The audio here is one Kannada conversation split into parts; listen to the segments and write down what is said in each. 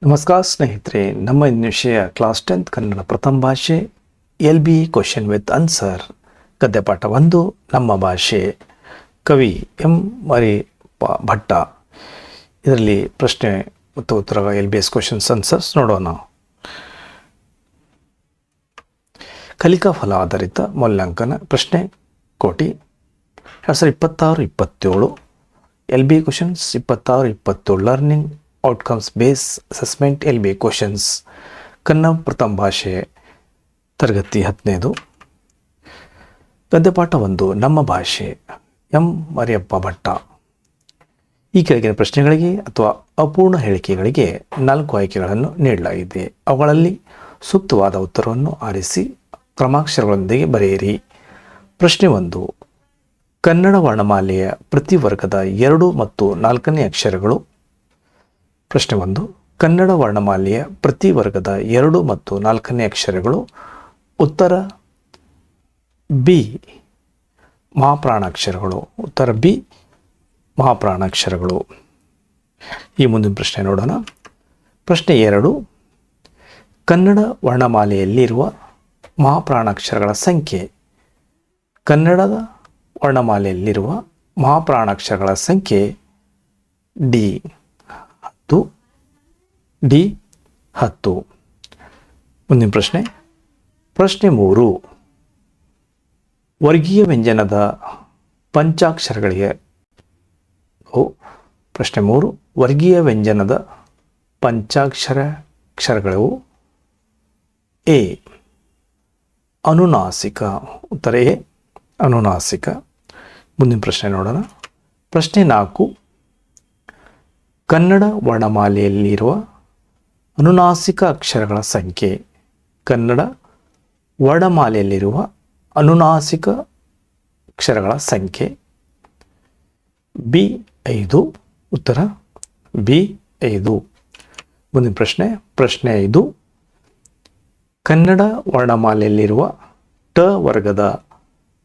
ನಮಸ್ಕಾರ ಸ್ನೇಹಿತರೆ, ನಮ್ಮ ಇಂದಿನ ವಿಷಯ ಕ್ಲಾಸ್ 10th ಕನ್ನಡ ಪ್ರಥಮ ಭಾಷೆ LB ಕ್ವೆಶ್ಚನ್ ವಿತ್ ಆನ್ಸರ್ ಗದ್ಯಪಾಠ 1 ನಮ್ಮ ಭಾಷೆ ಕವಿ ಎಂ ಮರಿ ಭಟ್ಟ. ಇದರಲ್ಲಿ ಪ್ರಶ್ನೆ ಮತ್ತು ಉತ್ತರ LBS ಕ್ವೆಶ್ಚನ್ಸ್ ಆನ್ಸರ್ಸ್ ನೋಡೋಣ. ಕಲಿಕಾ ಫಲ ಆಧಾರಿತ ಮೌಲ್ಯಾಂಕನ ಪ್ರಶ್ನೆ ಕೋಟಿ 2026-27 LB questions 26-27 learning outcomes base assessment LB questions Kannada ಪ್ರಥಮ ಭಾಷೆ ತರಗತಿ 15 ಗದ್ಯಪಾಠ 1 ನಮ್ಮ ಭಾಷೆ ಎಂ ಮರಿಯಪ್ಪ ಭಟ್ಟ. ಈ ಕೆಳಗಿನ ಪ್ರಶ್ನೆಗಳಿಗೆ ಅಥವಾ ಅಪೂರ್ಣ ಹೇಳಿಕೆಗಳಿಗೆ 4 ಆಯ್ಕೆಗಳನ್ನು ನೀಡಲಾಗಿದೆ. ಅವುಗಳಲ್ಲಿ ಸೂಕ್ತವಾದ ಉತ್ತರವನ್ನು ಆರಿಸಿ ಕ್ರಮಾಕ್ಷರಗಳೊಂದಿಗೆ ಬರೆಯಿರಿ. ಪ್ರಶ್ನೆ 1. ಕನ್ನಡ ವರ್ಣಮಾಲೆಯ ಪ್ರತಿ ವರ್ಗದ 2 ಮತ್ತು 4ನೇ ಅಕ್ಷರಗಳು. ಪ್ರಶ್ನೆ 1. ಕನ್ನಡ ವರ್ಣಮಾಲೆಯ ಪ್ರತಿ ವರ್ಗದ 2 ಮತ್ತು 4ನೇ ಅಕ್ಷರಗಳು. ಉತ್ತರ ಬಿ ಮಹಾಪ್ರಾಣಾಕ್ಷರಗಳು. ಉತ್ತರ ಬಿ ಮಹಾಪ್ರಾಣಾಕ್ಷರಗಳು. ಈ ಮುಂದಿನ ಪ್ರಶ್ನೆ ನೋಡೋಣ. ಪ್ರಶ್ನೆ 2. ಕನ್ನಡ ವರ್ಣಮಾಲೆಯಲ್ಲಿರುವ ಮಹಾಪ್ರಾಣಾಕ್ಷರಗಳ ಸಂಖ್ಯೆ. ಕನ್ನಡದ ವರ್ಣಮಾಲೆಯಲ್ಲಿರುವ ಮಹಾಪ್ರಾಣಾಕ್ಷರಗಳ ಸಂಖ್ಯೆ ಡಿ 10. ಮುಂದಿನ ಪ್ರಶ್ನೆ. ಪ್ರಶ್ನೆ 3. ವರ್ಗೀಯ ವ್ಯಂಜನದ ಪಂಚಾಕ್ಷರಗಳಿಗೆ. ಪ್ರಶ್ನೆ 3. ವರ್ಗೀಯ ವ್ಯಂಜನದ ಪಂಚಾಕ್ಷರಗಳು. ಎ ಅನುನಾಸಿಕ. ಉತ್ತರ ಎ ಅನುನಾಸಿಕ. ಮುಂದಿನ ಪ್ರಶ್ನೆ ನೋಡೋಣ. ಪ್ರಶ್ನೆ 4. ಕನ್ನಡ ವರ್ಣಮಾಲೆಯಲ್ಲಿರುವ ಅನುನಾಸಿಕ ಅಕ್ಷರಗಳ ಸಂಖ್ಯೆ. ಕನ್ನಡ ವರ್ಣಮಾಲೆಯಲ್ಲಿರುವ ಅನುನಾಸಿಕ ಅಕ್ಷರಗಳ ಸಂಖ್ಯೆ ಬಿ 5. ಉತ್ತರ ಬಿ 5. ಮುಂದಿನ ಪ್ರಶ್ನೆ. ಪ್ರಶ್ನೆ 5. ಕನ್ನಡ ವರ್ಣಮಾಲೆಯಲ್ಲಿರುವ ಟ ವರ್ಗದ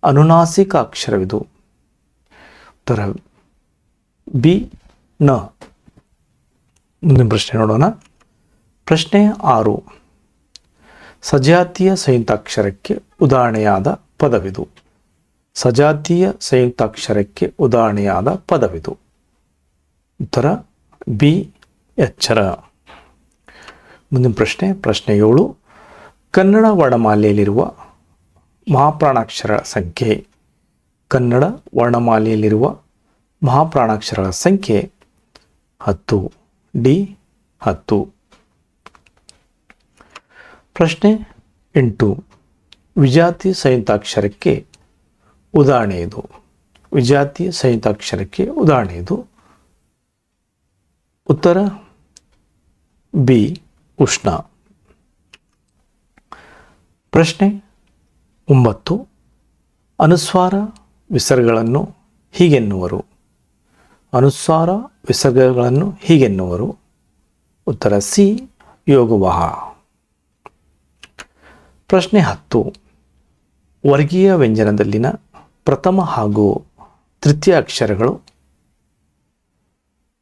ಅನುನಾಸಿಕ ಅಕ್ಷರವಿದು. ಉತ್ತರ ಬಿ ನ. ಮುಂದಿನ ಪ್ರಶ್ನೆ ನೋಡೋಣ. ಪ್ರಶ್ನೆ 6. ಸಜಾತಿಯ ಸಂಯುಕ್ತಾಕ್ಷರಕ್ಕೆ ಉದಾಹರಣೆಯಾದ ಪದವಿದು. ಸಜಾತಿಯ ಸಂಯುಕ್ತಾಕ್ಷರಕ್ಕೆ ಉದಾಹರಣೆಯಾದ ಪದವಿದು. ಉತ್ತರ ಬಿ ಎಚ್ಚರ. ಮುಂದಿನ ಪ್ರಶ್ನೆ. ಪ್ರಶ್ನೆ 7. ಕನ್ನಡ ವರ್ಣಮಾಲೆಯಲ್ಲಿರುವ ಮಹಾಪ್ರಾಣಾಕ್ಷರ ಸಂಖ್ಯೆ. ಕನ್ನಡ ವರ್ಣಮಾಲೆಯಲ್ಲಿರುವ ಮಹಾಪ್ರಾಣಾಕ್ಷರಗಳ ಸಂಖ್ಯೆ 10. ಡಿ 10. ಪ್ರಶ್ನೆ 8. ವಿಜಾತಿ ಸಂಯುಕ್ತಾಕ್ಷರಕ್ಕೆ ಉದಾಹರಣೆ ಇದು. ವಿಜಾತಿ ಸಂಯುಕ್ತಾಕ್ಷರಕ್ಕೆ ಉದಾಹರಣೆ ಇದು. ಉತ್ತರ ಬಿ ಉಷ್ಣ. ಪ್ರಶ್ನೆ 9. ಅನುಸ್ವಾರ ವಿಸರ್ಗಗಳನ್ನು ಹೀಗೆನ್ನುವರು. ಅನುಸ್ವಾರ ವಿಸರ್ಗಗಳನ್ನು ಹೀಗೆನ್ನುವರು. ಉತ್ತರ ಸಿ ಯೋಗವಾಹ. ಪ್ರಶ್ನೆ 10. ವರ್ಗೀಯ ವ್ಯಂಜನದಲ್ಲಿನ ಪ್ರಥಮ ಹಾಗೂ ತೃತೀಯ ಅಕ್ಷರಗಳು.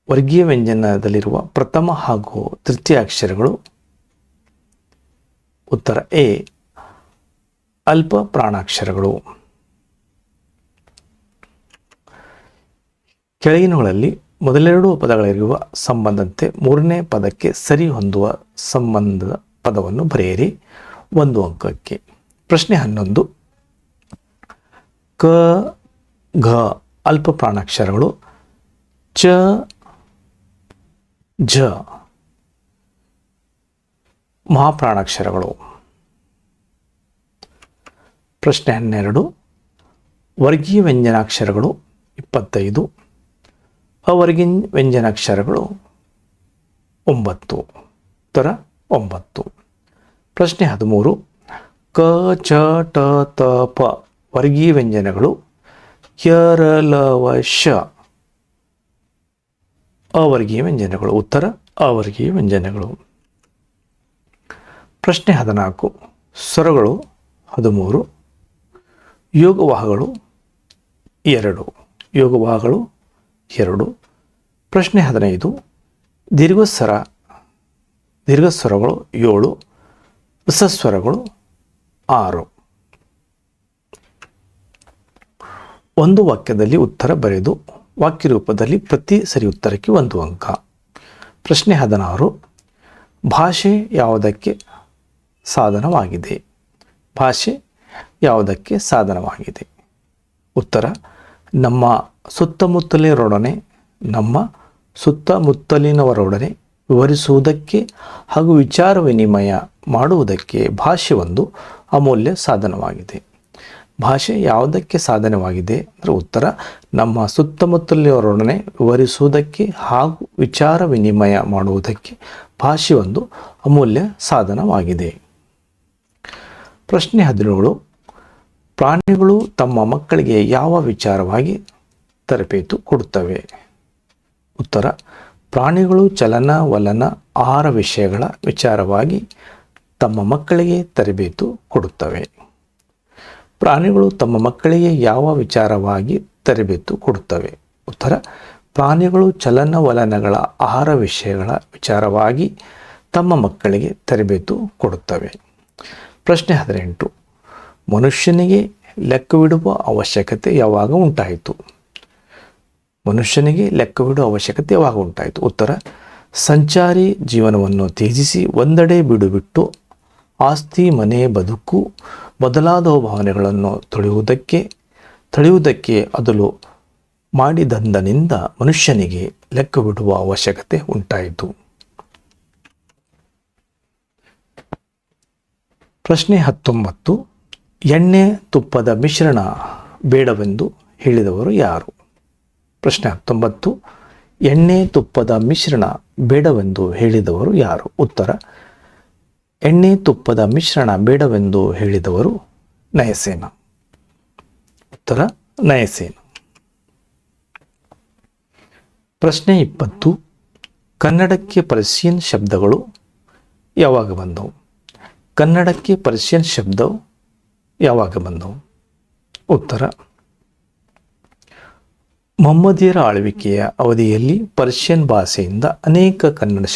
ವರ್ಗೀಯ ವ್ಯಂಜನದಲ್ಲಿರುವ ಪ್ರಥಮ ಹಾಗೂ ತೃತೀಯ ಅಕ್ಷರಗಳು. ಉತ್ತರ ಎ ಅಲ್ಪ ಪ್ರಾಣಾಕ್ಷರಗಳು. ಕೆಳಗಿನಗಳಲ್ಲಿ ಮೊದಲೆರಡು ಪದಗಳಿರುವ ಸಂಬಂಧಂತೆ ಮೂರನೇ ಪದಕ್ಕೆ ಸರಿ ಹೊಂದುವ ಸಂಬಂಧದ ಪದವನ್ನು ಬರೆಯಿರಿ 1 ಅಂಕಕ್ಕೆ. ಪ್ರಶ್ನೆ 11. ಕ ಘ ಅಲ್ಪ ಪ್ರಾಣಾಕ್ಷರಗಳು. ಚ ಝ ಮಹಾಪ್ರಾಣಾಕ್ಷರಗಳು. ಪ್ರಶ್ನೆ 12. ವರ್ಗೀಯ ವ್ಯಂಜನಾಕ್ಷರಗಳು 25. ಅವರ್ಗೀಯ ವ್ಯಂಜನಾಕ್ಷರಗಳು 9. ಉತ್ತರ 9. ಪ್ರಶ್ನೆ 13. ಕ ಚ ಟ ತ ಪ ವರ್ಗೀಯ ವ್ಯಂಜನಗಳು. ಯ ರ ಲ ವ ಶ ಅವರ್ಗೀಯ ವ್ಯಂಜನಗಳು. ಉತ್ತರ ಅವರ್ಗೀಯ ವ್ಯಂಜನಗಳು. ಪ್ರಶ್ನೆ 14. ಸ್ವರಗಳು 13. ಯೋಗವಾಹಗಳು 2. ಯೋಗವಾಹಗಳು 2. ಪ್ರಶ್ನೆ 15. ದೀರ್ಘಸ್ವರ ದೀರ್ಘಸ್ವರಗಳು 7, ರಸಸ್ವರಗಳು 6. ಒಂದು ವಾಕ್ಯದಲ್ಲಿ ಉತ್ತರ ಬರೆದು ವಾಕ್ಯ ರೂಪದಲ್ಲಿ ಪ್ರತಿ ಸರಿ ಉತ್ತರಕ್ಕೆ 1 ಅಂಕ. ಪ್ರಶ್ನೆ 16. ಭಾಷೆ ಯಾವುದಕ್ಕೆ ಸಾಧನವಾಗಿದೆ? ಭಾಷೆ ಯಾವುದಕ್ಕೆ ಸಾಧನವಾಗಿದೆ? ಉತ್ತರ: ನಮ್ಮ ಸುತ್ತಮುತ್ತಲಿನವರೊಡನೆ ವಿವರಿಸುವುದಕ್ಕೆ ಹಾಗೂ ವಿಚಾರ ವಿನಿಮಯ ಮಾಡುವುದಕ್ಕೆ ಭಾಷೆ ಒಂದು ಅಮೂಲ್ಯ ಸಾಧನವಾಗಿದೆ. ಭಾಷೆ ಯಾವುದಕ್ಕೆ ಸಾಧನವಾಗಿದೆ ಅಂದರೆ ಉತ್ತರ: ನಮ್ಮ ಸುತ್ತಮುತ್ತಲಿನವರೊಡನೆ ವಿವರಿಸುವುದಕ್ಕೆ ಹಾಗೂ ವಿಚಾರ ವಿನಿಮಯ ಮಾಡುವುದಕ್ಕೆ ಭಾಷೆ ಒಂದು ಅಮೂಲ್ಯ ಸಾಧನವಾಗಿದೆ. ಪ್ರಶ್ನೆ 17. ಪ್ರಾಣಿಗಳು ತಮ್ಮ ಮಕ್ಕಳಿಗೆ ಯಾವ ವಿಚಾರವಾಗಿ ತರಬೇತು ಕೊಡುತ್ತವೆ? ಉತ್ತರ: ಪ್ರಾಣಿಗಳು ಚಲನವಲನ ಆಹಾರ ವಿಷಯಗಳ ವಿಚಾರವಾಗಿ ತಮ್ಮ ಮಕ್ಕಳಿಗೆ ತರಬೇತು ಕೊಡುತ್ತವೆ. ಪ್ರಾಣಿಗಳು ತಮ್ಮ ಮಕ್ಕಳಿಗೆ ಯಾವ ವಿಚಾರವಾಗಿ ತರಬೇತು ಕೊಡುತ್ತವೆ? ಉತ್ತರ: ಪ್ರಾಣಿಗಳು ಚಲನವಲನಗಳ ಆಹಾರ ವಿಷಯಗಳ ವಿಚಾರವಾಗಿ ತಮ್ಮ ಮಕ್ಕಳಿಗೆ ತರಬೇತು ಕೊಡುತ್ತವೆ. ಪ್ರಶ್ನೆ 18. ಮನುಷ್ಯನಿಗೆ ಲೆಕ್ಕವಿಡುವ ಅವಶ್ಯಕತೆ ಯಾವಾಗ ಉಂಟಾಯಿತು? ಮನುಷ್ಯನಿಗೆ ಲೆಕ್ಕವಿಡುವ ಅವಶ್ಯಕತೆ ಯಾವಾಗ ಉಂಟಾಯಿತು? ಉತ್ತರ: ಸಂಚಾರಿ ಜೀವನವನ್ನು ತ್ಯಜಿಸಿ ಒಂದೆಡೆ ಬಿಡುಬಿಟ್ಟು ಆಸ್ತಿ, ಮನೆ, ಬದುಕು ಮೊದಲಾದ ಭಾವನೆಗಳನ್ನು ತಳೆಯುವುದಕ್ಕೆ ಅದಲು ಮಾಡಿದಂದಿನಿಂದ ಮನುಷ್ಯನಿಗೆ ಲೆಕ್ಕವಿಡುವ ಅವಶ್ಯಕತೆ ಉಂಟಾಯಿತು. ಪ್ರಶ್ನೆ 19. ಎಣ್ಣೆ ತುಪ್ಪದ ಮಿಶ್ರಣ ಬೇಡವೆಂದು ಹೇಳಿದವರು ಯಾರು? ಪ್ರಶ್ನೆ 19. ಎಣ್ಣೆ ತುಪ್ಪದ ಮಿಶ್ರಣ ಬೇಡವೆಂದು ಹೇಳಿದವರು ಯಾರು? ಉತ್ತರ: ಎಣ್ಣೆ ತುಪ್ಪದ ಮಿಶ್ರಣ ಬೇಡವೆಂದು ಹೇಳಿದವರು ನಯಸೇನ. ಉತ್ತರ: ನಯಸೇನ. ಪ್ರಶ್ನೆ 20. ಕನ್ನಡಕ್ಕೆ ಪರ್ಷಿಯನ್ ಶಬ್ದಗಳು ಯಾವಾಗ ಬಂದವು? ಕನ್ನಡಕ್ಕೆ ಪರ್ಷಿಯನ್ ಶಬ್ದವು ಯಾವಾಗ ಬಂದವು? ಉತ್ತರ: ಮೊಹಮ್ಮದಿಯರ ಆಳ್ವಿಕೆಯ ಅವಧಿಯಲ್ಲಿ ಪರ್ಷಿಯನ್ ಭಾಷೆಯಿಂದ ಅನೇಕ ಕನ್ನಡ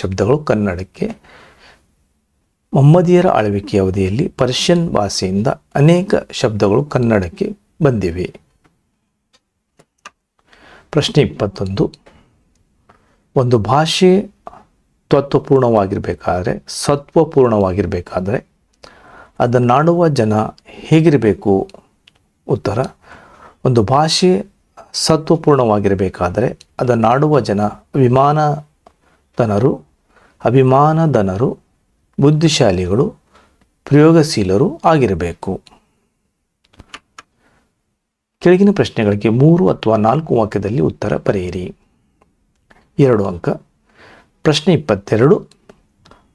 ಶಬ್ದಗಳು ಕನ್ನಡಕ್ಕೆ ಬಂದಿವೆ. ಪ್ರಶ್ನೆ 21. ಒಂದು ಭಾಷೆ ಸತ್ವಪೂರ್ಣವಾಗಿರಬೇಕಾದರೆ ಅದನ್ನಾಡುವ ಜನ ಹೇಗಿರಬೇಕು? ಉತ್ತರ: ಒಂದು ಭಾಷೆ ಸತ್ವಪೂರ್ಣವಾಗಿರಬೇಕಾದರೆ ಅದನ್ನಾಡುವ ಜನ ಅಭಿಮಾನಧನರು, ಬುದ್ಧಿಶಾಲಿಗಳು, ಪ್ರಯೋಗಶೀಲರು ಆಗಿರಬೇಕು. ಕೆಳಗಿನ ಪ್ರಶ್ನೆಗಳಿಗೆ 3 ಅಥವಾ 4 ವಾಕ್ಯದಲ್ಲಿ ಉತ್ತರ ಬರೆಯಿರಿ. 2 ಅಂಕ. ಪ್ರಶ್ನೆ 22.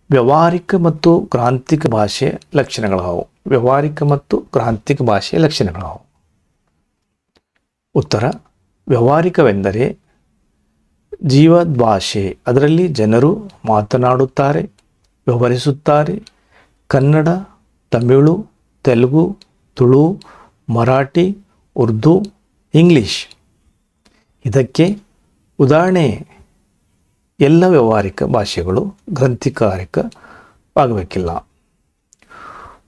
ವ್ಯಾವಹಾರಿಕ ಮತ್ತು ಗ್ರಾಂಥಿಕ ಭಾಷೆಯ ಲಕ್ಷಣಗಳಾವು? ಉತ್ತರ: ವ್ಯಾವಹಾರಿಕವೆಂದರೆ ಜೀವದ್ಭಾಷೆ, ಅದರಲ್ಲಿ ಜನರು ಮಾತನಾಡುತ್ತಾರೆ, ವ್ಯವಹರಿಸುತ್ತಾರೆ. ಕನ್ನಡ, ತಮಿಳು, ತೆಲುಗು, ತುಳು, ಮರಾಠಿ, ಉರ್ದು, ಇಂಗ್ಲಿಷ್. ಇದಕ್ಕೆ ಉದಾಹರಣೆ ಎಲ್ಲ ವ್ಯಾವಹಾರಿಕ ಭಾಷೆಗಳು ಗ್ರಂಥಿಕಾರಕವಾಗಬೇಕಿಲ್ಲ.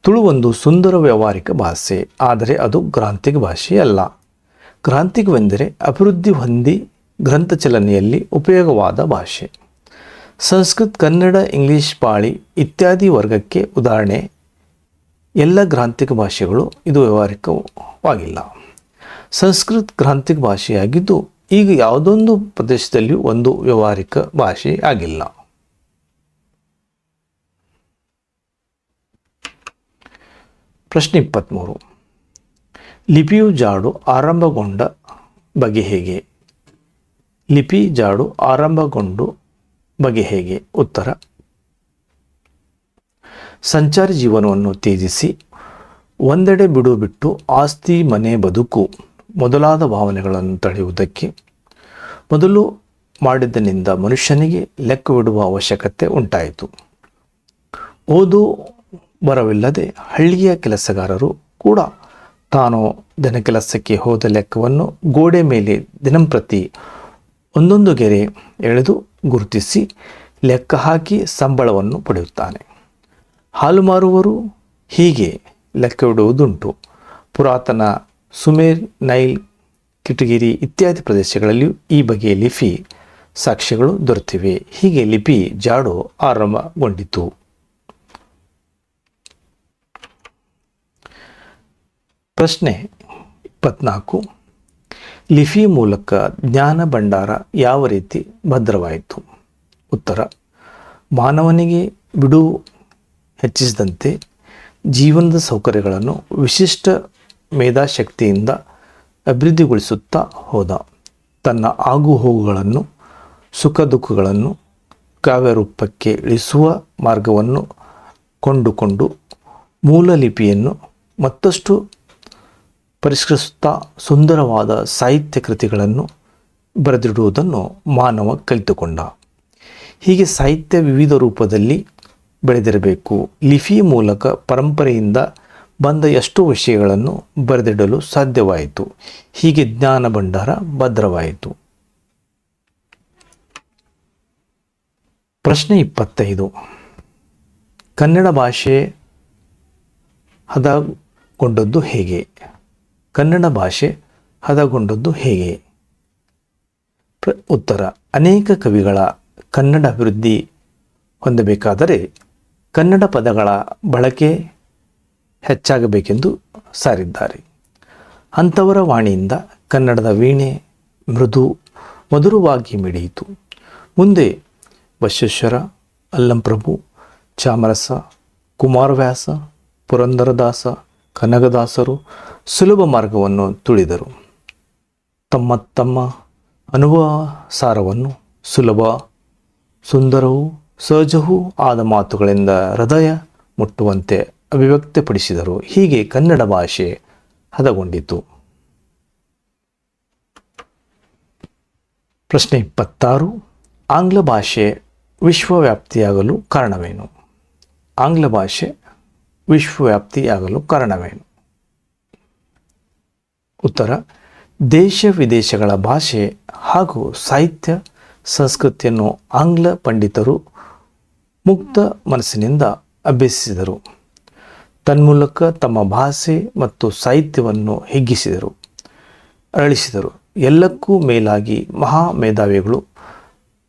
ತುಳು ಒಂದು ಸುಂದರ ವ್ಯಾವಹಾರಿಕ ಭಾಷೆ, ಆದರೆ ಅದು ಗ್ರಾಂಥಿಕ ಭಾಷೆಯಲ್ಲ. ಗ್ರಾಂಥಿಕವೆಂದರೆ ಅಭಿವೃದ್ಧಿ ಹೊಂದಿ ಗ್ರಂಥಚಲನೆಯಲ್ಲಿ ಉಪಯೋಗವಾದ ಭಾಷೆ. ಸಂಸ್ಕೃತ, ಕನ್ನಡ, ಇಂಗ್ಲಿಷ್, ಪಾಳಿ ಇತ್ಯಾದಿ ವರ್ಗಕ್ಕೆ ಉದಾಹರಣೆ ಎಲ್ಲ ಗ್ರಾಂಥಿಕ ಭಾಷೆಗಳು. ಇದು ವ್ಯಾವಹಾರಿಕವಾಗಿಲ್ಲ. ಸಂಸ್ಕೃತ ಗ್ರಾಂಥಿಕ ಭಾಷೆಯಾಗಿದ್ದು ಈಗ ಯಾವುದೊಂದು ಪ್ರದೇಶದಲ್ಲಿಯೂ ಒಂದು ವ್ಯಾವಹಾರಿಕ ಭಾಷೆ ಆಗಿಲ್ಲ. ಪ್ರಶ್ನೆ 23. ಲಿಪಿಯು ಜಾಡು ಆರಂಭಗೊಂಡ ಬಗೆ ಹೇಗೆ? ಉತ್ತರ: ಸಂಚಾರಿ ಜೀವನವನ್ನು ತ್ಯಜಿಸಿ ಒಂದೆಡೆ ಬಿಡುಬಿಟ್ಟು ಆಸ್ತಿ, ಮನೆ, ಬದುಕು ಮೊದಲಾದ ಭಾವನೆಗಳನ್ನು ತಡೆಯುವುದಕ್ಕೆ ಮೊದಲು ಮಾಡಿದ್ದನಿಂದ ಮನುಷ್ಯನಿಗೆ ಲೆಕ್ಕವಿಡುವ ಅವಶ್ಯಕತೆ ಉಂಟಾಯಿತು. ಓದು ಬರವಿಲ್ಲದೆ ಹಳ್ಳಿಯ ಕೆಲಸಗಾರರು ಕೂಡ ತಾನು ದಿನ ಕೆಲಸಕ್ಕೆ ಹೋದ ಲೆಕ್ಕವನ್ನು ಗೋಡೆ ಮೇಲೆ ದಿನಂಪ್ರತಿ ಒಂದೊಂದು ಗೆರೆ ಎಳೆದು ಗುರುತಿಸಿ ಲೆಕ್ಕ ಹಾಕಿ ಸಂಬಳವನ್ನು ಪಡೆಯುತ್ತಾನೆ. ಹಾಲು ಮಾರುವವರು ಹೀಗೆ ಲೆಕ್ಕವಿಡುವುದುಂಟು. ಪುರಾತನ ಸುಮೇರ್, ನೈಲ್, ಕಿಟಗಿರಿ ಇತ್ಯಾದಿ ಪ್ರದೇಶಗಳಲ್ಲಿಯೂ ಈ ಬಗೆಯ ಲಿಪಿ ಸಾಕ್ಷ್ಯಗಳು ದೊರೆತಿವೆ. ಹೀಗೆ ಲಿಪಿ ಜಾಡು ಆರಂಭಗೊಂಡಿತು. ಪ್ರಶ್ನೆ 24. ಲಿಪಿ ಮೂಲಕ ಜ್ಞಾನ ಭಂಡಾರ ಯಾವ ರೀತಿ ಭದ್ರವಾಯಿತು? ಉತ್ತರ: ಮಾನವನಿಗೆ ಬಿಡುವು ಹೆಚ್ಚಿಸಿದಂತೆ ಜೀವನದ ಸೌಕರ್ಯಗಳನ್ನು ವಿಶಿಷ್ಟ ಮೇಧಾಶಕ್ತಿಯಿಂದ ಅಭಿವೃದ್ಧಿಗೊಳಿಸುತ್ತಾ ಹೋದ. ತನ್ನ ಆಗುಹೋಗುಗಳನ್ನು, ಸುಖ ದುಃಖಗಳನ್ನು ಕಾವ್ಯರೂಪಕ್ಕೆ ಇಳಿಸುವ ಮಾರ್ಗವನ್ನು ಕೊಂಡುಕೊಂಡು ಮೂಲ ಲಿಪಿಯನ್ನು ಮತ್ತಷ್ಟು ಪರಿಷ್ಕರಿಸುತ್ತಾ ಸುಂದರವಾದ ಸಾಹಿತ್ಯ ಕೃತಿಗಳನ್ನು ಬರೆದಿಡುವುದನ್ನು ಮಾನವ ಕಲಿತುಕೊಂಡ. ಹೀಗೆ ಸಾಹಿತ್ಯ ವಿವಿಧ ರೂಪದಲ್ಲಿ ಬೆಳೆದಿರಬೇಕು. ಲಿಪಿ ಮೂಲಕ ಪರಂಪರೆಯಿಂದ ಬಂದ ಎಷ್ಟೋ ವಿಷಯಗಳನ್ನು ಬರೆದಿಡಲು ಸಾಧ್ಯವಾಯಿತು. ಹೀಗೆ ಜ್ಞಾನ ಭಂಡಾರ ಭದ್ರವಾಯಿತು. ಪ್ರಶ್ನೆ 25. ಕನ್ನಡ ಭಾಷೆ ಹದಗೊಂಡದ್ದು ಹೇಗೆ? ಕನ್ನಡ ಭಾಷೆ ಹದಗೊಂಡದ್ದು ಹೇಗೆ? ಉತ್ತರ: ಅನೇಕ ಕವಿಗಳ ಕನ್ನಡ ಅಭಿವೃದ್ಧಿ ಹೊಂದಬೇಕಾದರೆ ಕನ್ನಡ ಪದಗಳ ಬಳಕೆ ಹೆಚ್ಚಾಗಬೇಕೆಂದು ಸಾರಿದ್ದಾರೆ. ಅಂಥವರ ವಾಣಿಯಿಂದ ಕನ್ನಡದ ವೀಣೆ ಮೃದು ಮಧುರವಾಗಿ ಮಿಡಿಯಿತು. ಮುಂದೆ ಬಸವೇಶ್ವರ, ಅಲ್ಲಂಪ್ರಭು, ಚಾಮರಸ, ಕುಮಾರವ್ಯಾಸ, ಪುರಂದರದಾಸ, ಕನಕದಾಸರು ಸುಲಭ ಮಾರ್ಗವನ್ನು ತುಳಿದರು. ತಮ್ಮ ತಮ್ಮ ಅನುಭವ ಸಾರವನ್ನು ಸುಲಭ, ಸುಂದರವೂ ಸಹಜವೂ ಆದ ಮಾತುಗಳಿಂದ ಹೃದಯ ಮುಟ್ಟುವಂತೆ ಅಭಿವ್ಯಕ್ತಪಡಿಸಿದರು. ಹೀಗೆ ಕನ್ನಡ ಭಾಷೆ ಹದಗೊಂಡಿತು. ಪ್ರಶ್ನೆ 26. ಆಂಗ್ಲ ಭಾಷೆ ವಿಶ್ವವ್ಯಾಪ್ತಿಯಾಗಲು ಕಾರಣವೇನು? ಆಂಗ್ಲ ಭಾಷೆ ವಿಶ್ವವ್ಯಾಪ್ತಿಯಾಗಲು ಕಾರಣವೇನು? ಉತ್ತರ: ದೇಶ ವಿದೇಶಗಳ ಭಾಷೆ ಹಾಗೂ ಸಾಹಿತ್ಯ ಸಂಸ್ಕೃತಿಯನ್ನು ಆಂಗ್ಲ ಪಂಡಿತರು ಮುಕ್ತ ಮನಸ್ಸಿನಿಂದ ಅಭ್ಯಸಿಸಿದರು. ತನ್ಮೂಲಕ ತಮ್ಮ ಭಾಷೆ ಮತ್ತು ಸಾಹಿತ್ಯವನ್ನು ಹಿಗ್ಗಿಸಿದರು, ಅರಳಿಸಿದರು. ಎಲ್ಲಕ್ಕೂ ಮೇಲಾಗಿ ಮಹಾ ಮೇಧಾವಿಗಳು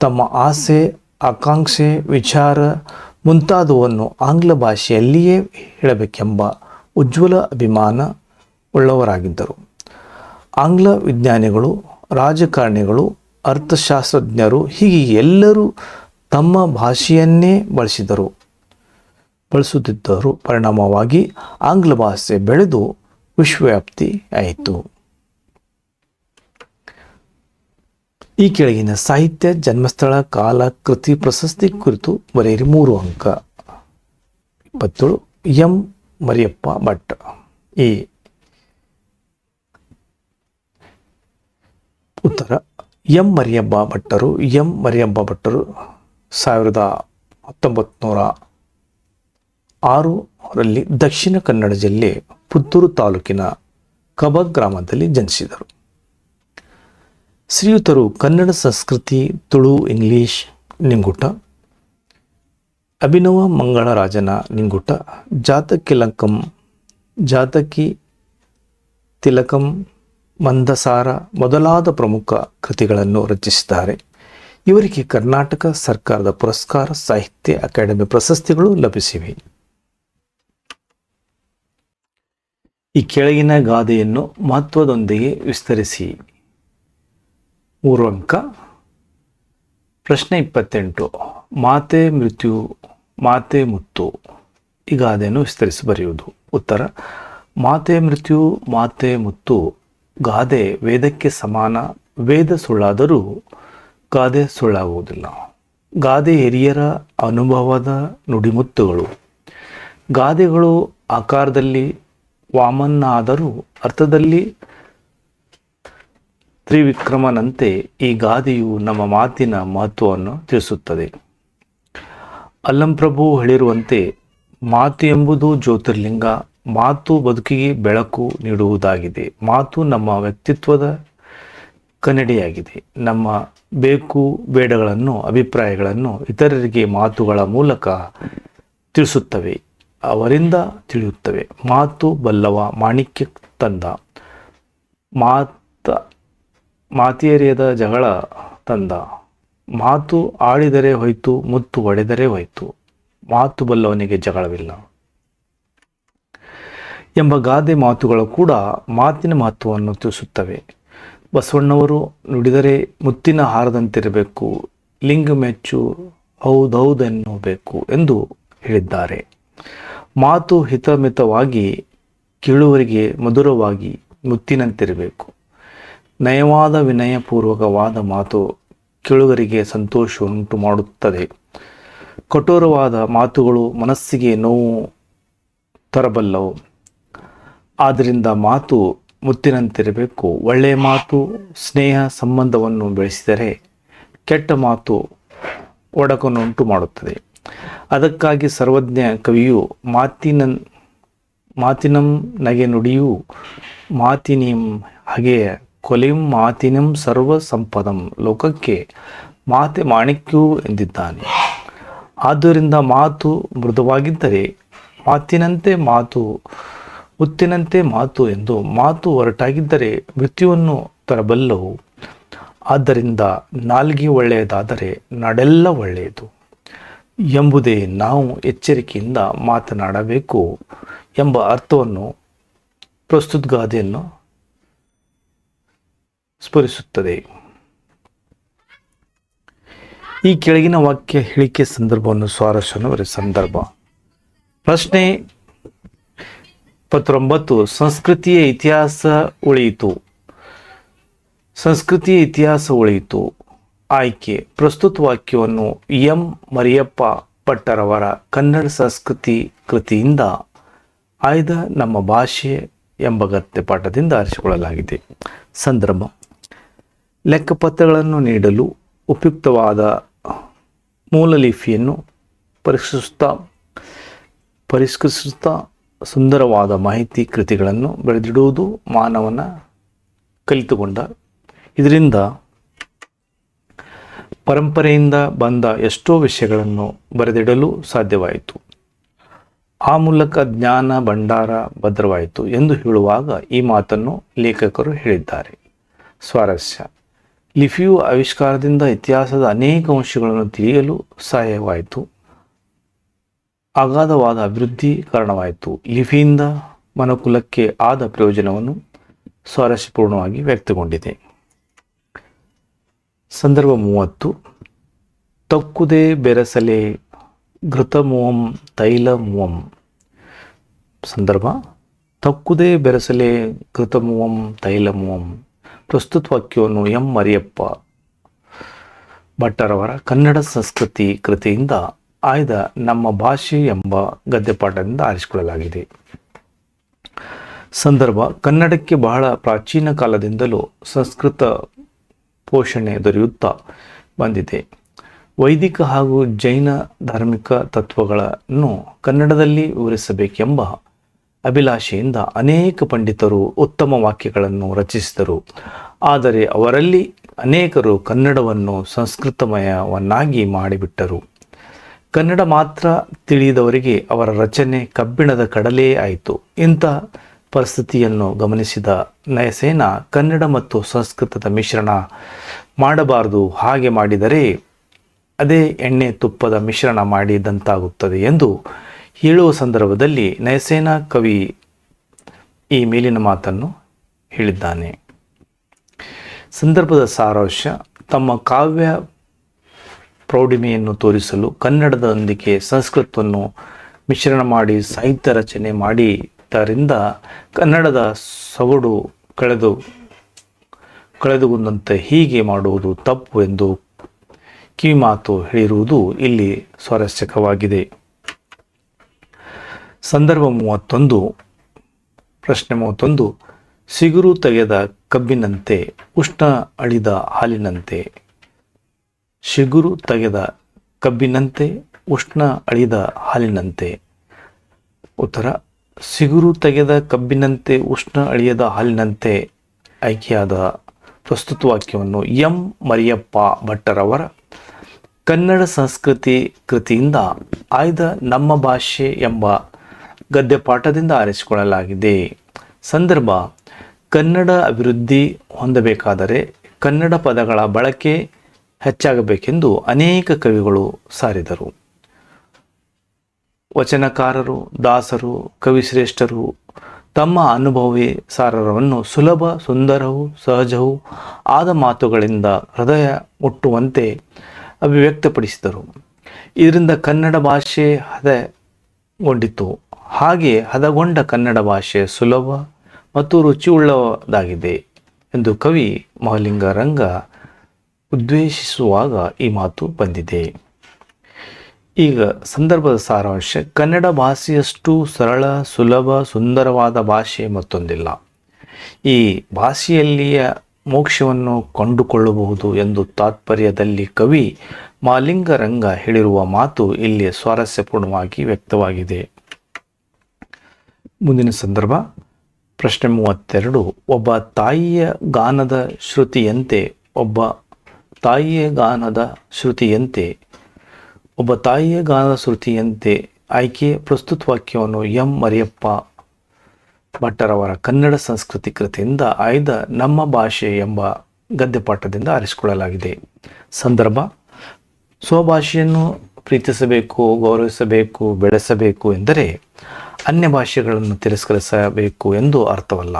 ತಮ್ಮ ಆಸೆ, ಆಕಾಂಕ್ಷೆ, ವಿಚಾರ ಮುಂತಾದವನ್ನು ಆಂಗ್ಲ ಭಾಷೆಯಲ್ಲಿಯೇ ಹೇಳಬೇಕೆಂಬ ಉಜ್ವಲ ಅಭಿಮಾನ ಉಳ್ಳವರಾಗಿದ್ದರು. ಆಂಗ್ಲ ವಿಜ್ಞಾನಿಗಳು, ರಾಜಕಾರಣಿಗಳು, ಅರ್ಥಶಾಸ್ತ್ರಜ್ಞರು ಹೀಗೆ ಎಲ್ಲರೂ ತಮ್ಮ ಭಾಷೆಯನ್ನೇ ಬಳಸುತ್ತಿದ್ದರು. ಪರಿಣಾಮವಾಗಿ ಆಂಗ್ಲ ಭಾಷೆ ಬೆಳೆದು ವಿಶ್ವವ್ಯಾಪ್ತಿ ಆಯಿತು. ಈ ಕೆಳಗಿನ ಸಾಹಿತ್ಯ, ಜನ್ಮಸ್ಥಳ, ಕಾಲ, ಕೃತಿ, ಪ್ರಶಸ್ತಿ ಕುರಿತು ಬರೆಯಿರಿ. 3 ಅಂಕ. 27. ಎಂ ಮರಿಯಪ್ಪ ಭಟ್. ಉತ್ತರ: ಎಂ ಮರಿಯಪ್ಪ ಭಟ್ಟರು 1906ರಲ್ಲಿ ದಕ್ಷಿಣ ಕನ್ನಡ ಜಿಲ್ಲೆ ಪುತ್ತೂರು ತಾಲೂಕಿನ ಕಬ ಗ್ರಾಮದಲ್ಲಿ ಜನಿಸಿದರು. ಶ್ರೀಯುತರು ಕನ್ನಡ ಸಂಸ್ಕೃತಿ, ತುಳು, ಇಂಗ್ಲಿಷ್ ನಿಂಗುಟ, ಅಭಿನವ ಮಂಗಳರಾಜನ ನಿಂಗುಟ, ಜಾತಕಿ ತಿಲಕಂ, ಮಂದಸಾರ ಮೊದಲಾದ ಪ್ರಮುಖ ಕೃತಿಗಳನ್ನು ರಚಿಸಿದ್ದಾರೆ. ಇವರಿಗೆ ಕರ್ನಾಟಕ ಸರ್ಕಾರದ ಪುರಸ್ಕಾರ, ಸಾಹಿತ್ಯ ಅಕಾಡೆಮಿ ಪ್ರಶಸ್ತಿಗಳು ಲಭಿಸಿವೆ. ಈ ಕೆಳಗಿನ ಗಾದೆಯನ್ನು ಮಹತ್ವದೊಂದಿಗೆ ವಿಸ್ತರಿಸಿ. 3 ಅಂಕ. ಪ್ರಶ್ನೆ 28. ಮಾತೆ ಮೃತ್ಯು, ಮಾತೆ ಮುತ್ತು. ಈ ಗಾದೆಯನ್ನು ವಿಸ್ತರಿಸಿ ಬರೆಯುವುದು. ಉತ್ತರ: ಮಾತೆ ಮೃತ್ಯು, ಮಾತೆ ಮುತ್ತು ಗಾದೆ ವೇದಕ್ಕೆ ಸಮಾನ. ವೇದ ಸುಳ್ಳಾದರೂ ಗಾದೆ ಸುಳ್ಳಾಗುವುದಿಲ್ಲ. ಗಾದೆ ಹಿರಿಯರ ಅನುಭವದ ನುಡಿಮುತ್ತುಗಳು. ಗಾದೆಗಳು ಆಕಾರದಲ್ಲಿ ವಾಮನಾದರೂ ಅರ್ಥದಲ್ಲಿ ತ್ರಿವಿಕ್ರಮನಂತೆ ಈ ಗಾದೆಯು ನಮ್ಮ ಮಾತಿನ ಮಹತ್ವವನ್ನು ತಿಳಿಸುತ್ತದೆ. ಅಲ್ಲಂಪ್ರಭು ಹೇಳಿರುವಂತೆ, ಮಾತು ಎಂಬುದು ಜ್ಯೋತಿರ್ಲಿಂಗ. ಮಾತು ಬದುಕಿಗೆ ಬೆಳಕು ನೀಡುವುದಾಗಿದೆ. ಮಾತು ನಮ್ಮ ವ್ಯಕ್ತಿತ್ವದ ಕನ್ನಡಿಯಾಗಿದೆ. ನಮ್ಮ ಬೇಕು ಬೇಡಗಳನ್ನು, ಅಭಿಪ್ರಾಯಗಳನ್ನು ಇತರರಿಗೆ ಮಾತುಗಳ ಮೂಲಕ ತಿಳಿಸುತ್ತವೆ, ಅವರಿಂದ ತಿಳಿಯುತ್ತವೆ. ಮಾತು ಬಲ್ಲವ ಮಾಣಿಕ್ಯ ತಂದ, ಮಾತಿಯರಿಯದ ಜಗಳ ತಂದ. ಮಾತು ಆಡಿದರೆ ಹೋಯ್ತು, ಮುತ್ತು ಒಡೆದರೆ ಹೋಯ್ತು, ಮಾತು ಬಲ್ಲವನಿಗೆ ಜಗಳವಿಲ್ಲ ಎಂಬ ಗಾದೆ ಮಾತುಗಳು ಕೂಡ ಮಾತಿನ ಮಹತ್ವವನ್ನು ತಿಳಿಸುತ್ತವೆ. ಬಸವಣ್ಣವರು ನುಡಿದರೆ ಮುತ್ತಿನ ಹಾರದಂತಿರಬೇಕು, ಲಿಂಗ ಮೆಚ್ಚು ಹೌದೌದೆನ್ನಬೇಕು ಎಂದು ಹೇಳಿದ್ದಾರೆ. ಮಾತು ಹಿತಮಿತವಾಗಿ, ಕೇಳುವರಿಗೆ ಮಧುರವಾಗಿ ಮುತ್ತಿನಂತಿರಬೇಕು. ನಯವಾದ ವಿನಯಪೂರ್ವಕವಾದ ಮಾತು ಕೇಳುಗರಿಗೆ ಸಂತೋಷವನ್ನುಂಟು ಮಾಡುತ್ತದೆ. ಕಠೋರವಾದ ಮಾತುಗಳು ಮನಸ್ಸಿಗೆ ನೋವು ತರಬಲ್ಲವು. ಆದ್ದರಿಂದ ಮಾತು ಮುತ್ತಿನಂತಿರಬೇಕು. ಒಳ್ಳೆಯ ಮಾತು ಸ್ನೇಹ ಸಂಬಂಧವನ್ನು ಬೆಳೆಸಿದರೆ, ಕೆಟ್ಟ ಮಾತು ಒಡಕನ್ನುಂಟು ಮಾಡುತ್ತದೆ. ಅದಕ್ಕಾಗಿ ಸರ್ವಜ್ಞ ಕವಿಯು ಮಾತಿನಂ ನಗೆ ನುಡಿಯು ಮಾತಿನಿಂ ಹಗೆಯ ಕೊಲೆಯಂ ಮಾತಿನಂ ಸರ್ವ ಸಂಪದಂ ಲೋಕಕ್ಕೆ ಮಾತೆ ಮಾಣಿಕ್ಯೂ ಎಂದಿದ್ದಾನೆ. ಆದ್ದರಿಂದ ಮಾತು ಮೃದುವಾಗಿದ್ದರೆ ಮಾತಿನಂತೆ ಮಾತು, ಮುತ್ತಿನಂತೆ ಮಾತು ಎಂದು. ಮಾತು ಒರಟಾಗಿದ್ದರೆ ಮೃತ್ಯುವನ್ನು ತರಬಲ್ಲವು. ಆದ್ದರಿಂದ ನಾಲ್ಗೆ ಒಳ್ಳೆಯದಾದರೆ ನಾಡೆಲ್ಲ ಒಳ್ಳೆಯದು ಎಂಬುದೇ ನಾವು ಎಚ್ಚರಿಕೆಯಿಂದ ಮಾತನಾಡಬೇಕು ಎಂಬ ಅರ್ಥವನ್ನು ಪ್ರಸ್ತುತ ಗಾದೆಯನ್ನು ಸ್ಫುರಿಸುತ್ತದೆ. ಈ ಕೆಳಗಿನ ವಾಕ್ಯ ಹೇಳಿಕೆ ಸಂದರ್ಭವನ್ನು ಸ್ವಾರಸ್ಯವನ್ನು ಸಂದರ್ಭ. ಪ್ರಶ್ನೆ 19. ಸಂಸ್ಕೃತಿಯ ಇತಿಹಾಸ ಉಳಿಯಿತು. ಸಂಸ್ಕೃತಿಯ ಇತಿಹಾಸ ಉಳಿಯಿತು. ಆಯ್ಕೆ. ಪ್ರಸ್ತುತ ವಾಕ್ಯವನ್ನು ಎಂ ಮರಿಯಪ್ಪ ಭಟ್ಟರವರ ಕನ್ನಡ ಸಂಸ್ಕೃತಿ ಕೃತಿಯಿಂದ ಆಯ್ದ ನಮ್ಮ ಭಾಷೆ ಎಂಬ ಗದ್ಯ ಪಾಠದಿಂದ ಆರಿಸಿಕೊಳ್ಳಲಾಗಿದೆ. ಸಂದರ್ಭ. ಲೆಕ್ಕಪತ್ರಗಳನ್ನು ನೀಡಲು ಉಪಯುಕ್ತವಾದ ಮೂಲಲಿಪಿಯನ್ನು ಪರಿಷ್ಕರಿಸುತ್ತಾ ಸುಂದರವಾದ ಮಾಹಿತಿ ಕೃತಿಗಳನ್ನು ಬರೆದಿಡುವುದು ಮಾನವನ ಕಲಿತುಕೊಂಡ. ಇದರಿಂದ ಪರಂಪರೆಯಿಂದ ಬಂದ ಎಷ್ಟೋ ವಿಷಯಗಳನ್ನು ಬರೆದಿಡಲು ಸಾಧ್ಯವಾಯಿತು. ಆ ಮೂಲಕ ಜ್ಞಾನ ಭಂಡಾರ ಭದ್ರವಾಯಿತು ಎಂದು ಹೇಳುವಾಗ ಈ ಮಾತನ್ನು ಲೇಖಕರು ಹೇಳಿದ್ದಾರೆ. ಸ್ವಾರಸ್ಯ. ಲಿಪಿಯು ಆವಿಷ್ಕಾರದಿಂದ ಇತಿಹಾಸದ ಅನೇಕ ಅಂಶಗಳನ್ನು ತಿಳಿಯಲು ಸಹಾಯವಾಯಿತು. ಅಗಾಧವಾದ ಅಭಿವೃದ್ಧಿ ಕಾರಣವಾಯಿತು. ಲಿಪಿಯಿಂದ ಮನುಕುಲಕ್ಕೆ ಆದ ಪ್ರಯೋಜನವನ್ನು ಸ್ವಾರಸ್ಯಪೂರ್ಣವಾಗಿ ವ್ಯಕ್ತಗೊಂಡಿದೆ. ಸಂದರ್ಭ 30. ತಕ್ಕುದೇ ಬೆರಸಲೆ ಘೃತಮುವಂ ತೈಲಮುವಂ. ಸಂದರ್ಭ. ತಕ್ಕುದೇ ಬೆರಸಲೆ ಘೃತಮುವಂ ತೈಲಮುವಂ. ಪ್ರಸ್ತುತ ವಾಕ್ಯವನ್ನು ಎಂ ಮರಿಯಪ್ಪ ಭಟ್ಟರವರ ಕನ್ನಡ ಸಂಸ್ಕೃತಿ ಕೃತಿಯಿಂದ ಆಯ್ದ ನಮ್ಮ ಭಾಷೆ ಎಂಬ ಗದ್ಯಪಾಠದಿಂದ ಆರಿಸಿಕೊಳ್ಳಲಾಗಿದೆ. ಸಂದರ್ಭ. ಕನ್ನಡಕ್ಕೆ ಬಹಳ ಪ್ರಾಚೀನ ಕಾಲದಿಂದಲೂ ಸಂಸ್ಕೃತ ಪೋಷಣೆ ದೊರೆಯುತ್ತಾ ಬಂದಿದೆ. ವೈದಿಕ ಹಾಗೂ ಜೈನ ಧಾರ್ಮಿಕ ತತ್ವಗಳನ್ನು ಕನ್ನಡದಲ್ಲಿ ವಿವರಿಸಬೇಕೆಂಬ ಅಭಿಲಾಷೆಯಿಂದ ಅನೇಕ ಪಂಡಿತರು ಉತ್ತಮ ವಾಕ್ಯಗಳನ್ನು ರಚಿಸಿದರು. ಆದರೆ ಅವರಲ್ಲಿ ಅನೇಕರು ಕನ್ನಡವನ್ನು ಸಂಸ್ಕೃತಮಯವನ್ನಾಗಿ ಮಾಡಿಬಿಟ್ಟರು. ಕನ್ನಡ ಮಾತ್ರ ತಿಳಿದವರಿಗೆ ಅವರ ರಚನೆ ಕಬ್ಬಿಣದ ಕಡಲೆ ಆಯಿತು. ಇಂಥ ಪರಿಸ್ಥಿತಿಯನ್ನು ಗಮನಿಸಿದ ನಯಸೇನ ಕನ್ನಡ ಮತ್ತು ಸಂಸ್ಕೃತದ ಮಿಶ್ರಣ ಮಾಡಬಾರದು, ಹಾಗೆ ಮಾಡಿದರೆ ಅದೇ ಎಣ್ಣೆ ತುಪ್ಪದ ಮಿಶ್ರಣ ಮಾಡಿದಂತಾಗುತ್ತದೆ ಎಂದು ಹೇಳುವ ಸಂದರ್ಭದಲ್ಲಿ ನಯಸೇನ ಕವಿ ಈ ಮೇಲಿನ ಮಾತನ್ನು ಹೇಳಿದ್ದಾನೆ. ಸಂದರ್ಭದ ಸಾರಾಂಶ. ತಮ್ಮ ಕಾವ್ಯ ಪ್ರೌಢಿಮೆಯನ್ನು ತೋರಿಸಲು ಕನ್ನಡದೊಂದಿಗೆ ಸಂಸ್ಕೃತವನ್ನು ಮಿಶ್ರಣ ಮಾಡಿ ಸಾಹಿತ್ಯ ರಚನೆ ಮಾಡಿದ್ದರಿಂದ ಕನ್ನಡದ ಸೊಗಡು ಕಳೆದುಕೊಂಡಂತೆ ಹೀಗೆ ಮಾಡುವುದು ತಪ್ಪು ಎಂದು ಕಿವಿಮಾತು ಹೇಳಿರುವುದು ಇಲ್ಲಿ ಸ್ವಾರಸ್ಯಕವಾಗಿದೆ. ಸಂದರ್ಭ 31. ಪ್ರಶ್ನೆ 31. ಸಿಗುರು ತೆಗೆದ ಕಬ್ಬಿನಂತೆ ಉಷ್ಣ ಅಳಿದ ಹಾಲಿನಂತೆ. ಸಿಗುರು ತೆಗೆದ ಕಬ್ಬಿನಂತೆ ಉಷ್ಣ ಅಳಿದ ಹಾಲಿನಂತೆ. ಉತ್ತರ. ಸಿಗುರು ತೆಗೆದ ಕಬ್ಬಿನಂತೆ ಉಷ್ಣ ಅಳಿಯದ ಹಾಲಿನಂತೆ. ಆಯ್ಕೆಯಾದ ಪ್ರಸ್ತುತ ವಾಕ್ಯವನ್ನು ಎಂ ಮರಿಯಪ್ಪ ಭಟ್ಟರವರ ಕನ್ನಡ ಸಂಸ್ಕೃತಿ ಕೃತಿಯಿಂದ ಆಯ್ದ ನಮ್ಮ ಭಾಷೆ ಎಂಬ ಗದ್ಯಪಾಠದಿಂದ ಆರಿಸಿಕೊಳ್ಳಲಾಗಿದೆ. ಸಂದರ್ಭ: ಕನ್ನಡ ಅಭಿವೃದ್ಧಿ ಹೊಂದಬೇಕಾದರೆ ಕನ್ನಡ ಪದಗಳ ಬಳಕೆ ಹೆಚ್ಚಾಗಬೇಕೆಂದು ಅನೇಕ ಕವಿಗಳು ಸಾರಿದರು. ವಚನಕಾರರು, ದಾಸರು, ಕವಿಶ್ರೇಷ್ಠರು ತಮ್ಮ ಅನುಭವಿ ಸಾರವನ್ನು ಸುಲಭ, ಸುಂದರವೂ ಸಹಜವೂ ಆದ ಮಾತುಗಳಿಂದ ಹೃದಯ ಮುಟ್ಟುವಂತೆ ಅಭಿವ್ಯಕ್ತಪಡಿಸಿದರು. ಇದರಿಂದ ಕನ್ನಡ ಭಾಷೆ ಹದಗೊಂಡಿತು. ಹಾಗೆ ಹದಗೊಂಡ ಕನ್ನಡ ಭಾಷೆ ಸುಲಭ ಮತ್ತು ರುಚಿಯುಳ್ಳದಾಗಿದೆ ಎಂದು ಕವಿ ಮಹಾಲಿಂಗರಂಗ ಉದ್ವೇಶಿಸುವಾಗ ಈ ಮಾತು ಬಂದಿದೆ. ಈಗ ಸಂದರ್ಭದ ಸಾರಾಂಶ: ಕನ್ನಡ ಭಾಷೆಯಷ್ಟು ಸರಳ, ಸುಲಭ, ಸುಂದರವಾದ ಭಾಷೆ ಮತ್ತೊಂದಿಲ್ಲ. ಈ ಭಾಷೆಯಲ್ಲಿಯ ಮೋಕ್ಷವನ್ನು ಕಂಡುಕೊಳ್ಳಬಹುದು ಎಂದು ತಾತ್ಪರ್ಯದಲ್ಲಿ ಕವಿ ಮಹಾಲಿಂಗರಂಗ ಹೇಳಿರುವ ಮಾತು ಇಲ್ಲಿ ಸ್ವಾರಸ್ಯಪೂರ್ಣವಾಗಿ ವ್ಯಕ್ತವಾಗಿದೆ. ಮುಂದಿನ ಸಂದರ್ಭ: ಪ್ರಶ್ನೆ 32. ಒಬ್ಬ ತಾಯಿಯ ಗಾನದ ಶ್ರುತಿಯಂತೆ ಆಯ್ಕೆ ಪ್ರಸ್ತುತ ವಾಕ್ಯವನ್ನು ಎಂ ಮರಿಯಪ್ಪ ಭಟ್ಟರವರ ಕನ್ನಡ ಸಂಸ್ಕೃತಿ ಕೃತಿಯಿಂದ ಆಯ್ದ ನಮ್ಮ ಭಾಷೆ ಎಂಬ ಗದ್ಯಪಾಠದಿಂದ ಆರಿಸಿಕೊಳ್ಳಲಾಗಿದೆ. ಸಂದರ್ಭ: ಸ್ವಭಾಷೆಯನ್ನು ಪ್ರೀತಿಸಬೇಕು, ಗೌರವಿಸಬೇಕು, ಬೆಳೆಸಬೇಕು ಎಂದರೆ ಅನ್ಯ ಭಾಷೆಗಳನ್ನು ತಿರಸ್ಕರಿಸಬೇಕು ಎಂದು ಅರ್ಥವಲ್ಲ.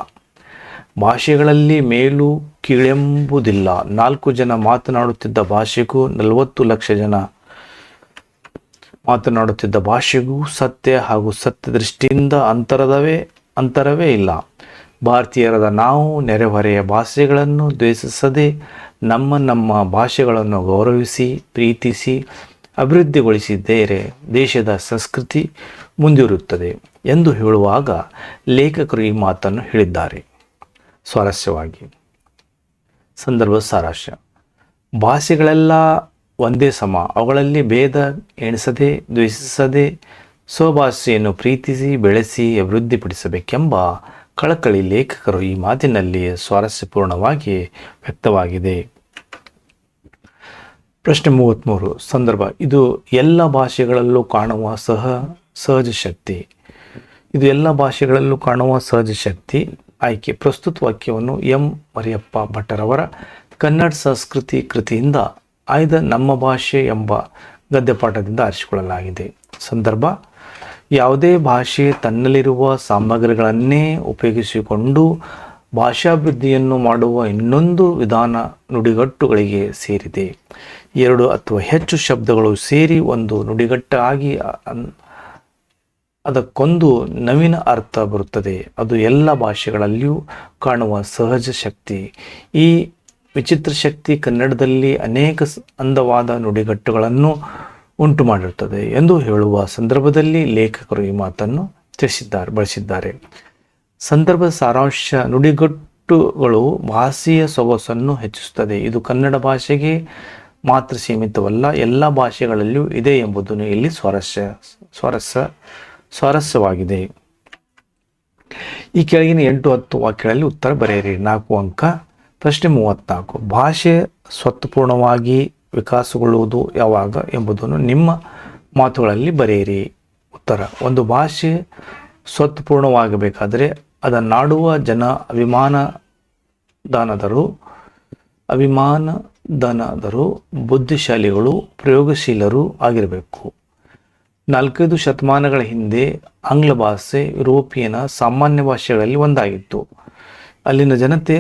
ಭಾಷೆಗಳಲ್ಲಿ ಮೇಲು ಕೀಳೆಂಬುದಿಲ್ಲ. 4 ಜನ ಮಾತನಾಡುತ್ತಿದ್ದ ಭಾಷೆಗೂ 40 ಲಕ್ಷ ಜನ ಮಾತನಾಡುತ್ತಿದ್ದ ಭಾಷೆಗೂ ಸತ್ಯ ಹಾಗೂ ಸತ್ಯ ದೃಷ್ಟಿಯಿಂದ ಅಂತರವೇ ಇಲ್ಲ. ಭಾರತೀಯರಾದ ನಾವು ನೆರೆಹೊರೆಯ ಭಾಷೆಗಳನ್ನು ದ್ವೇಷಿಸದೆ ನಮ್ಮ ಭಾಷೆಗಳನ್ನು ಗೌರವಿಸಿ, ಪ್ರೀತಿಸಿ, ಅಭಿವೃದ್ಧಿಗೊಳಿಸಿದರೆ ದೇಶದ ಸಂಸ್ಕೃತಿ ಮುಂದಿರುತ್ತದೆ ಎಂದು ಹೇಳುವಾಗ ಲೇಖಕರು ಈ ಮಾತನ್ನು ಹೇಳಿದ್ದಾರೆ. ಸ್ವಾರಸ್ಯವಾಗಿ ಸಂದರ್ಭದ ಸಾರಾಂಶ: ಭಾಷೆಗಳೆಲ್ಲ ಒಂದೇ ಸಮ. ಅವುಗಳಲ್ಲಿ ಭೇದ ಎಣಿಸದೆ, ದ್ವೇಷಿಸದೆ ಸ್ವಭಾಷೆಯನ್ನು ಪ್ರೀತಿಸಿ, ಬೆಳೆಸಿ, ಅಭಿವೃದ್ಧಿಪಡಿಸಬೇಕೆಂಬ ಕಳಕಳಿ ಲೇಖಕರು ಈ ಮಾತಿನಲ್ಲಿ ಸ್ವಾರಸ್ಯಪೂರ್ಣವಾಗಿ ವ್ಯಕ್ತವಾಗಿದೆ. ಪ್ರಶ್ನೆ 33. ಸಂದರ್ಭ: ಇದು ಎಲ್ಲ ಭಾಷೆಗಳಲ್ಲೂ ಕಾಣುವ ಸಹಜ ಶಕ್ತಿ. ಆಯ್ಕೆ ಪ್ರಸ್ತುತ ವಾಕ್ಯವನ್ನು ಎಂ ಮರಿಯಪ್ಪ ಭಟ್ಟರವರ ಕನ್ನಡ ಸಂಸ್ಕೃತಿ ಕೃತಿಯಿಂದ ಆಯ್ದ ನಮ್ಮ ಭಾಷೆ ಎಂಬ ಗದ್ಯಪಾಠದಿಂದ ಆರಿಸಿಕೊಳ್ಳಲಾಗಿದೆ. ಸಂದರ್ಭ: ಯಾವುದೇ ಭಾಷೆ ತನ್ನಲ್ಲಿರುವ ಸಾಮಗ್ರಿಗಳನ್ನೇ ಉಪಯೋಗಿಸಿಕೊಂಡು ಭಾಷಾಭಿವೃದ್ಧಿಯನ್ನು ಮಾಡುವ ಇನ್ನೊಂದು ವಿಧಾನ ನುಡಿಗಟ್ಟುಗಳಿಗೆ ಸೇರಿದೆ. 2 ಅಥವಾ ಹೆಚ್ಚು ಶಬ್ದಗಳು ಸೇರಿ ಒಂದು ನುಡಿಗಟ್ಟಾಗಿ ಅದಕ್ಕೊಂದು ನವೀನ ಅರ್ಥ ಬರುತ್ತದೆ. ಅದು ಎಲ್ಲ ಭಾಷೆಗಳಲ್ಲಿಯೂ ಕಾಣುವ ಸಹಜ ಶಕ್ತಿ. ಈ ವಿಚಿತ್ರ ಶಕ್ತಿ ಕನ್ನಡದಲ್ಲಿ ಅನೇಕ ಅಂದವಾದ ನುಡಿಗಟ್ಟುಗಳನ್ನು ಉಂಟು ಮಾಡಿರುತ್ತದೆ ಎಂದು ಹೇಳುವ ಸಂದರ್ಭದಲ್ಲಿ ಲೇಖಕರು ಈ ಮಾತನ್ನು ಬಳಸಿದ್ದಾರೆ. ಸಂದರ್ಭದ ಸಾರಾಂಶ: ನುಡಿಗಟ್ಟುಗಳು ಭಾಷೆಯ ಸೊಗಸನ್ನು ಹೆಚ್ಚಿಸುತ್ತದೆ. ಇದು ಕನ್ನಡ ಭಾಷೆಗೆ ಮಾತ್ರ ಸೀಮಿತವಲ್ಲ, ಎಲ್ಲ ಭಾಷೆಗಳಲ್ಲಿಯೂ ಇದೆ ಎಂಬುದನ್ನು ಇಲ್ಲಿ ಸ್ವಾರಸ್ಯವಾಗಿದೆ. ಈ ಕೆಳಗಿನ 8-10 ವಾಕ್ಯಗಳಲ್ಲಿ ಉತ್ತರ ಬರೆಯಿರಿ. 4 ಅಂಕ. ಪ್ರಶ್ನೆ 34. ಭಾಷೆ ಸ್ವತಃಪೂರ್ಣವಾಗಿ ವಿಕಾಸಗೊಳ್ಳುವುದು ಯಾವಾಗ ಎಂಬುದನ್ನು ನಿಮ್ಮ ಮಾತುಗಳಲ್ಲಿ ಬರೆಯಿರಿ. ಉತ್ತರ: ಒಂದು ಭಾಷೆ ಸ್ವತಃಪೂರ್ಣವಾಗಬೇಕಾದರೆ ಅದನ್ನಾಡುವ ಜನ ಅಭಿಮಾನದಾನದರು, ಬುದ್ಧಿಶಾಲಿಗಳು, ಪ್ರಯೋಗಶೀಲರು ಆಗಿರಬೇಕು. 4-5 ಶತಮಾನಗಳ ಹಿಂದೆ ಆಂಗ್ಲ ಭಾಷೆ ಯುರೋಪಿಯನ್ ಸಾಮಾನ್ಯ ಭಾಷೆಗಳಲ್ಲಿ ಒಂದಾಗಿತ್ತು. ಅಲ್ಲಿನ ಜನತೆ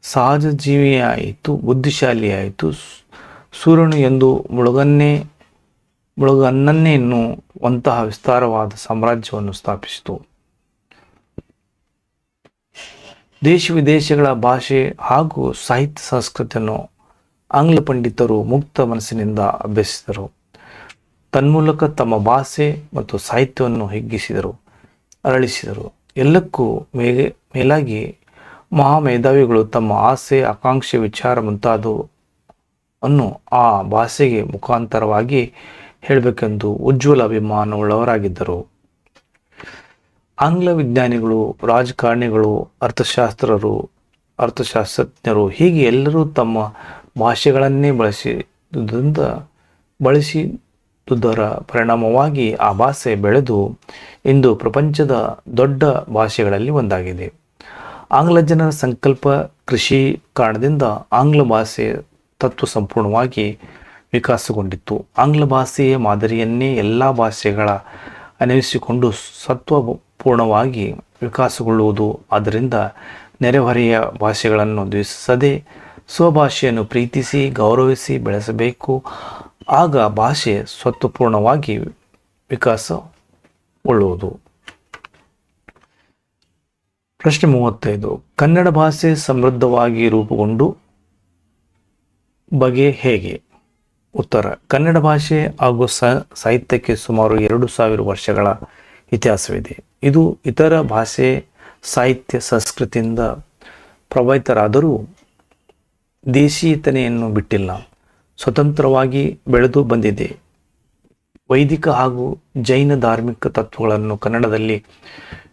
ಸಹಜ ಜೀವಿಯಾಯಿತು, ಬುದ್ಧಿಶಾಲಿಯಾಯಿತು. ಸೂರ್ಯನು ಎಂದು ಮುಳುಗನ್ನನ್ನೇ ಎನ್ನುವಂತಹ ವಿಸ್ತಾರವಾದ ಸಾಮ್ರಾಜ್ಯವನ್ನು ಸ್ಥಾಪಿಸಿತು. ದೇಶ ವಿದೇಶಗಳ ಭಾಷೆ ಹಾಗೂ ಸಾಹಿತ್ಯ ಸಂಸ್ಕೃತಿಯನ್ನು ಆಂಗ್ಲ ಪಂಡಿತರು ಮುಕ್ತ ಮನಸ್ಸಿನಿಂದ ಅಭ್ಯಸಿಸಿದರು. ತನ್ಮೂಲಕ ತಮ್ಮ ಭಾಷೆ ಮತ್ತು ಸಾಹಿತ್ಯವನ್ನು ಹಿಗ್ಗಿಸಿದರು, ಅರಳಿಸಿದರು. ಎಲ್ಲಕ್ಕೂ ಮೇಲಾಗಿ ಮಹಾಮೇಧಾವಿಗಳು ತಮ್ಮ ಆಸೆ, ಆಕಾಂಕ್ಷೆ, ವಿಚಾರ ಮುಂತಾದವನ್ನು ಆ ಭಾಷೆಗೆ ಮುಖಾಂತರವಾಗಿ ಹೇಳಬೇಕೆಂದು ಉಜ್ವಲ ಅಭಿಮಾನವುಳ್ಳವರಾಗಿದ್ದರು. ಆಂಗ್ಲ ವಿಜ್ಞಾನಿಗಳು, ರಾಜಕಾರಣಿಗಳು, ಅರ್ಥಶಾಸ್ತ್ರರು, ಅರ್ಥಶಾಸ್ತ್ರಜ್ಞರು ಹೀಗೆ ಎಲ್ಲರೂ ತಮ್ಮ ಭಾಷೆಗಳನ್ನೇ ಬಳಸಿದುದರ ಪರಿಣಾಮವಾಗಿ ಆ ಭಾಷೆ ಬೆಳೆದು ಇಂದು ಪ್ರಪಂಚದ ದೊಡ್ಡ ಭಾಷೆಗಳಲ್ಲಿ ಒಂದಾಗಿದೆ. ಆಂಗ್ಲ ಜನರ ಸಂಕಲ್ಪ ಕೃಷಿ ಕಾರಣದಿಂದ ಆಂಗ್ಲ ಭಾಷೆ ತತ್ವ ಸಂಪೂರ್ಣವಾಗಿ ವಿಕಾಸಗೊಂಡಿತ್ತು. ಆಂಗ್ಲ ಭಾಷೆಯ ಮಾದರಿಯನ್ನೇ ಎಲ್ಲ ಭಾಷೆಗಳ ಅನ್ವಯಿಸಿಕೊಂಡು ಸತ್ವಪೂರ್ಣವಾಗಿ ವಿಕಾಸಗೊಳ್ಳುವುದು. ಆದ್ದರಿಂದ ನೆರೆಹೊರೆಯ ಭಾಷೆಗಳನ್ನು ದ್ವೇಷಿಸದೆ ಸ್ವಭಾಷೆಯನ್ನು ಪ್ರೀತಿಸಿ ಗೌರವಿಸಿ ಬೆಳೆಸಬೇಕು. ಆಗ ಭಾಷೆ ಸತ್ವಪೂರ್ಣವಾಗಿ ವಿಕಾಸಗೊಳ್ಳುವುದು. ಪ್ರಶ್ನೆ 35. ಕನ್ನಡ ಭಾಷೆ ಸಮೃದ್ಧವಾಗಿ ರೂಪುಗೊಂಡು ಬಗೆ ಹೇಗೆ? ಉತ್ತರ: ಕನ್ನಡ ಭಾಷೆ ಹಾಗೂ ಸಾಹಿತ್ಯಕ್ಕೆ ಸುಮಾರು 2000 ವರ್ಷಗಳ ಇತಿಹಾಸವಿದೆ. ಇದು ಇತರ ಭಾಷೆ ಸಾಹಿತ್ಯ ಸಂಸ್ಕೃತಿಯಿಂದ ಪ್ರಭಾವಿತರಾದರೂ ದೇಶೀಯತೆಯನ್ನು ಬಿಟ್ಟಿಲ್ಲ. ಸ್ವತಂತ್ರವಾಗಿ ಬೆಳೆದು ಬಂದಿದೆ. ವೈದಿಕ ಹಾಗೂ ಜೈನ ಧಾರ್ಮಿಕ ತತ್ವಗಳನ್ನು ಕನ್ನಡದಲ್ಲಿ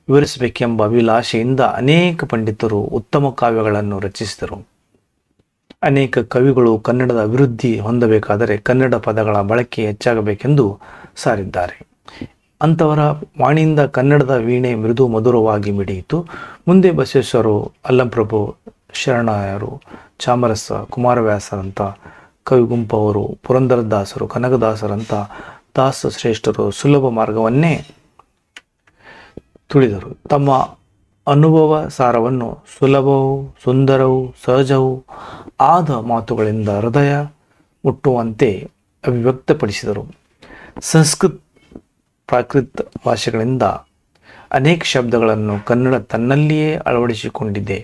ವಿವರಿಸಬೇಕೆಂಬ ಅಭಿಲಾಷೆಯಿಂದ ಅನೇಕ ಪಂಡಿತರು ಉತ್ತಮ ಕಾವ್ಯಗಳನ್ನು ರಚಿಸಿದರು. ಅನೇಕ ಕವಿಗಳು ಕನ್ನಡದ ಅಭಿವೃದ್ಧಿ ಹೊಂದಬೇಕಾದರೆ ಕನ್ನಡ ಪದಗಳ ಬಳಕೆ ಹೆಚ್ಚಾಗಬೇಕೆಂದು ಸಾರಿದ್ದಾರೆ. ಅಂಥವರ ವಾಣಿಯಿಂದ ಕನ್ನಡದ ವೀಣೆ ಮೃದು ಮಧುರವಾಗಿ ಮಿಡಿಯಿತು. ಮುಂದೆ ಬಸವೇಶ್ವರರು, ಅಲ್ಲಂಪ್ರಭು ಶರಣರಾಯರು, ಚಾಮರಸ, ಕುಮಾರವ್ಯಾಸರಂಥ ಕವಿಗುಂಪವರು, ಪುರಂದರದಾಸರು, ಕನಕದಾಸರಂಥ ದಾಸ ಶ್ರೇಷ್ಠರು ಸುಲಭ ಮಾರ್ಗವನ್ನೇ ತುಳಿದರು. ತಮ್ಮ ಅನುಭವ ಸಾರವನ್ನು ಸುಲಭವೂ ಸುಂದರವೂ ಸಹಜವೂ ಆದ ಮಾತುಗಳಿಂದ ಹೃದಯ ಮುಟ್ಟುವಂತೆ ಅಭಿವ್ಯಕ್ತಪಡಿಸಿದರು. ಸಂಸ್ಕೃತ ಪ್ರಾಕೃತ ಭಾಷೆಗಳಿಂದ ಅನೇಕ ಶಬ್ದಗಳನ್ನು ಕನ್ನಡ ತನ್ನಲ್ಲಿಯೇ ಅಳವಡಿಸಿಕೊಂಡಿದೆ.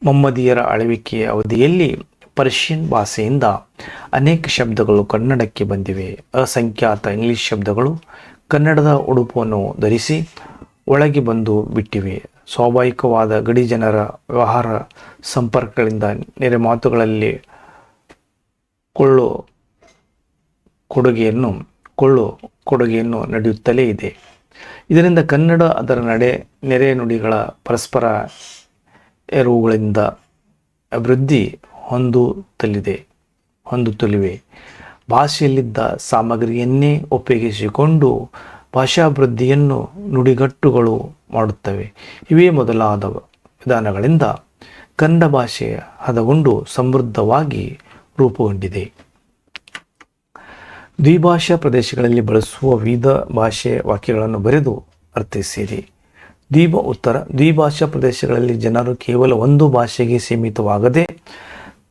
ಮಹಮ್ಮದೀಯರ ಆಳ್ವಿಕೆಯ ಅವಧಿಯಲ್ಲಿ ಪರ್ಷಿಯನ್ ಭಾಷೆಯಿಂದ ಅನೇಕ ಶಬ್ದಗಳು ಕನ್ನಡಕ್ಕೆ ಬಂದಿವೆ. ಅಸಂಖ್ಯಾತ ಇಂಗ್ಲಿಷ್ ಶಬ್ದಗಳು ಕನ್ನಡದ ಉಡುಪನ್ನು ಧರಿಸಿ ಒಳಗೆ ಬಂದು ಬಿಟ್ಟಿವೆ. ಸ್ವಾಭಾವಿಕವಾದ ಗಡಿ ಜನರ ವ್ಯವಹಾರ ಸಂಪರ್ಕಗಳಿಂದ ನೆರೆ ಮಾತುಗಳಲ್ಲಿ ಕೊಡುಗೆಯನ್ನು ನಡೆಯುತ್ತಲೇ ಇದೆ. ಇದರಿಂದ ಕನ್ನಡ ಅದರ ನೆರೆ ನುಡಿಗಳ ಪರಸ್ಪರ ಎರವುಗಳಿಂದ ಅಭಿವೃದ್ಧಿ ಹೊಂದುತ್ತಲಿವೆ. ಭಾಷೆಯಲ್ಲಿದ್ದ ಸಾಮಗ್ರಿಯನ್ನೇ ಉಪಯೋಗಿಸಿಕೊಂಡು ಭಾಷಾಭಿವೃದ್ಧಿಯನ್ನು ನುಡಿಗಟ್ಟುಗಳು ಮಾಡುತ್ತವೆ. ಇವೇ ಮೊದಲಾದ ವಿಧಾನಗಳಿಂದ ಕನ್ನಡ ಭಾಷೆ ಹದಗೊಂಡು ಸಮೃದ್ಧವಾಗಿ ರೂಪುಗೊಂಡಿದೆ. ದ್ವಿಭಾಷಾ ಪ್ರದೇಶಗಳಲ್ಲಿ ಬಳಸುವ ವಿವಿಧ ಭಾಷೆ ವಾಕ್ಯಗಳನ್ನು ಬರೆದು ಅರ್ಥೈಸಿರಿ. ಉತ್ತರ: ದ್ವಿಭಾಷಾ ಪ್ರದೇಶಗಳಲ್ಲಿ ಜನರು ಕೇವಲ ಒಂದು ಭಾಷೆಗೆ ಸೀಮಿತವಾಗದೆ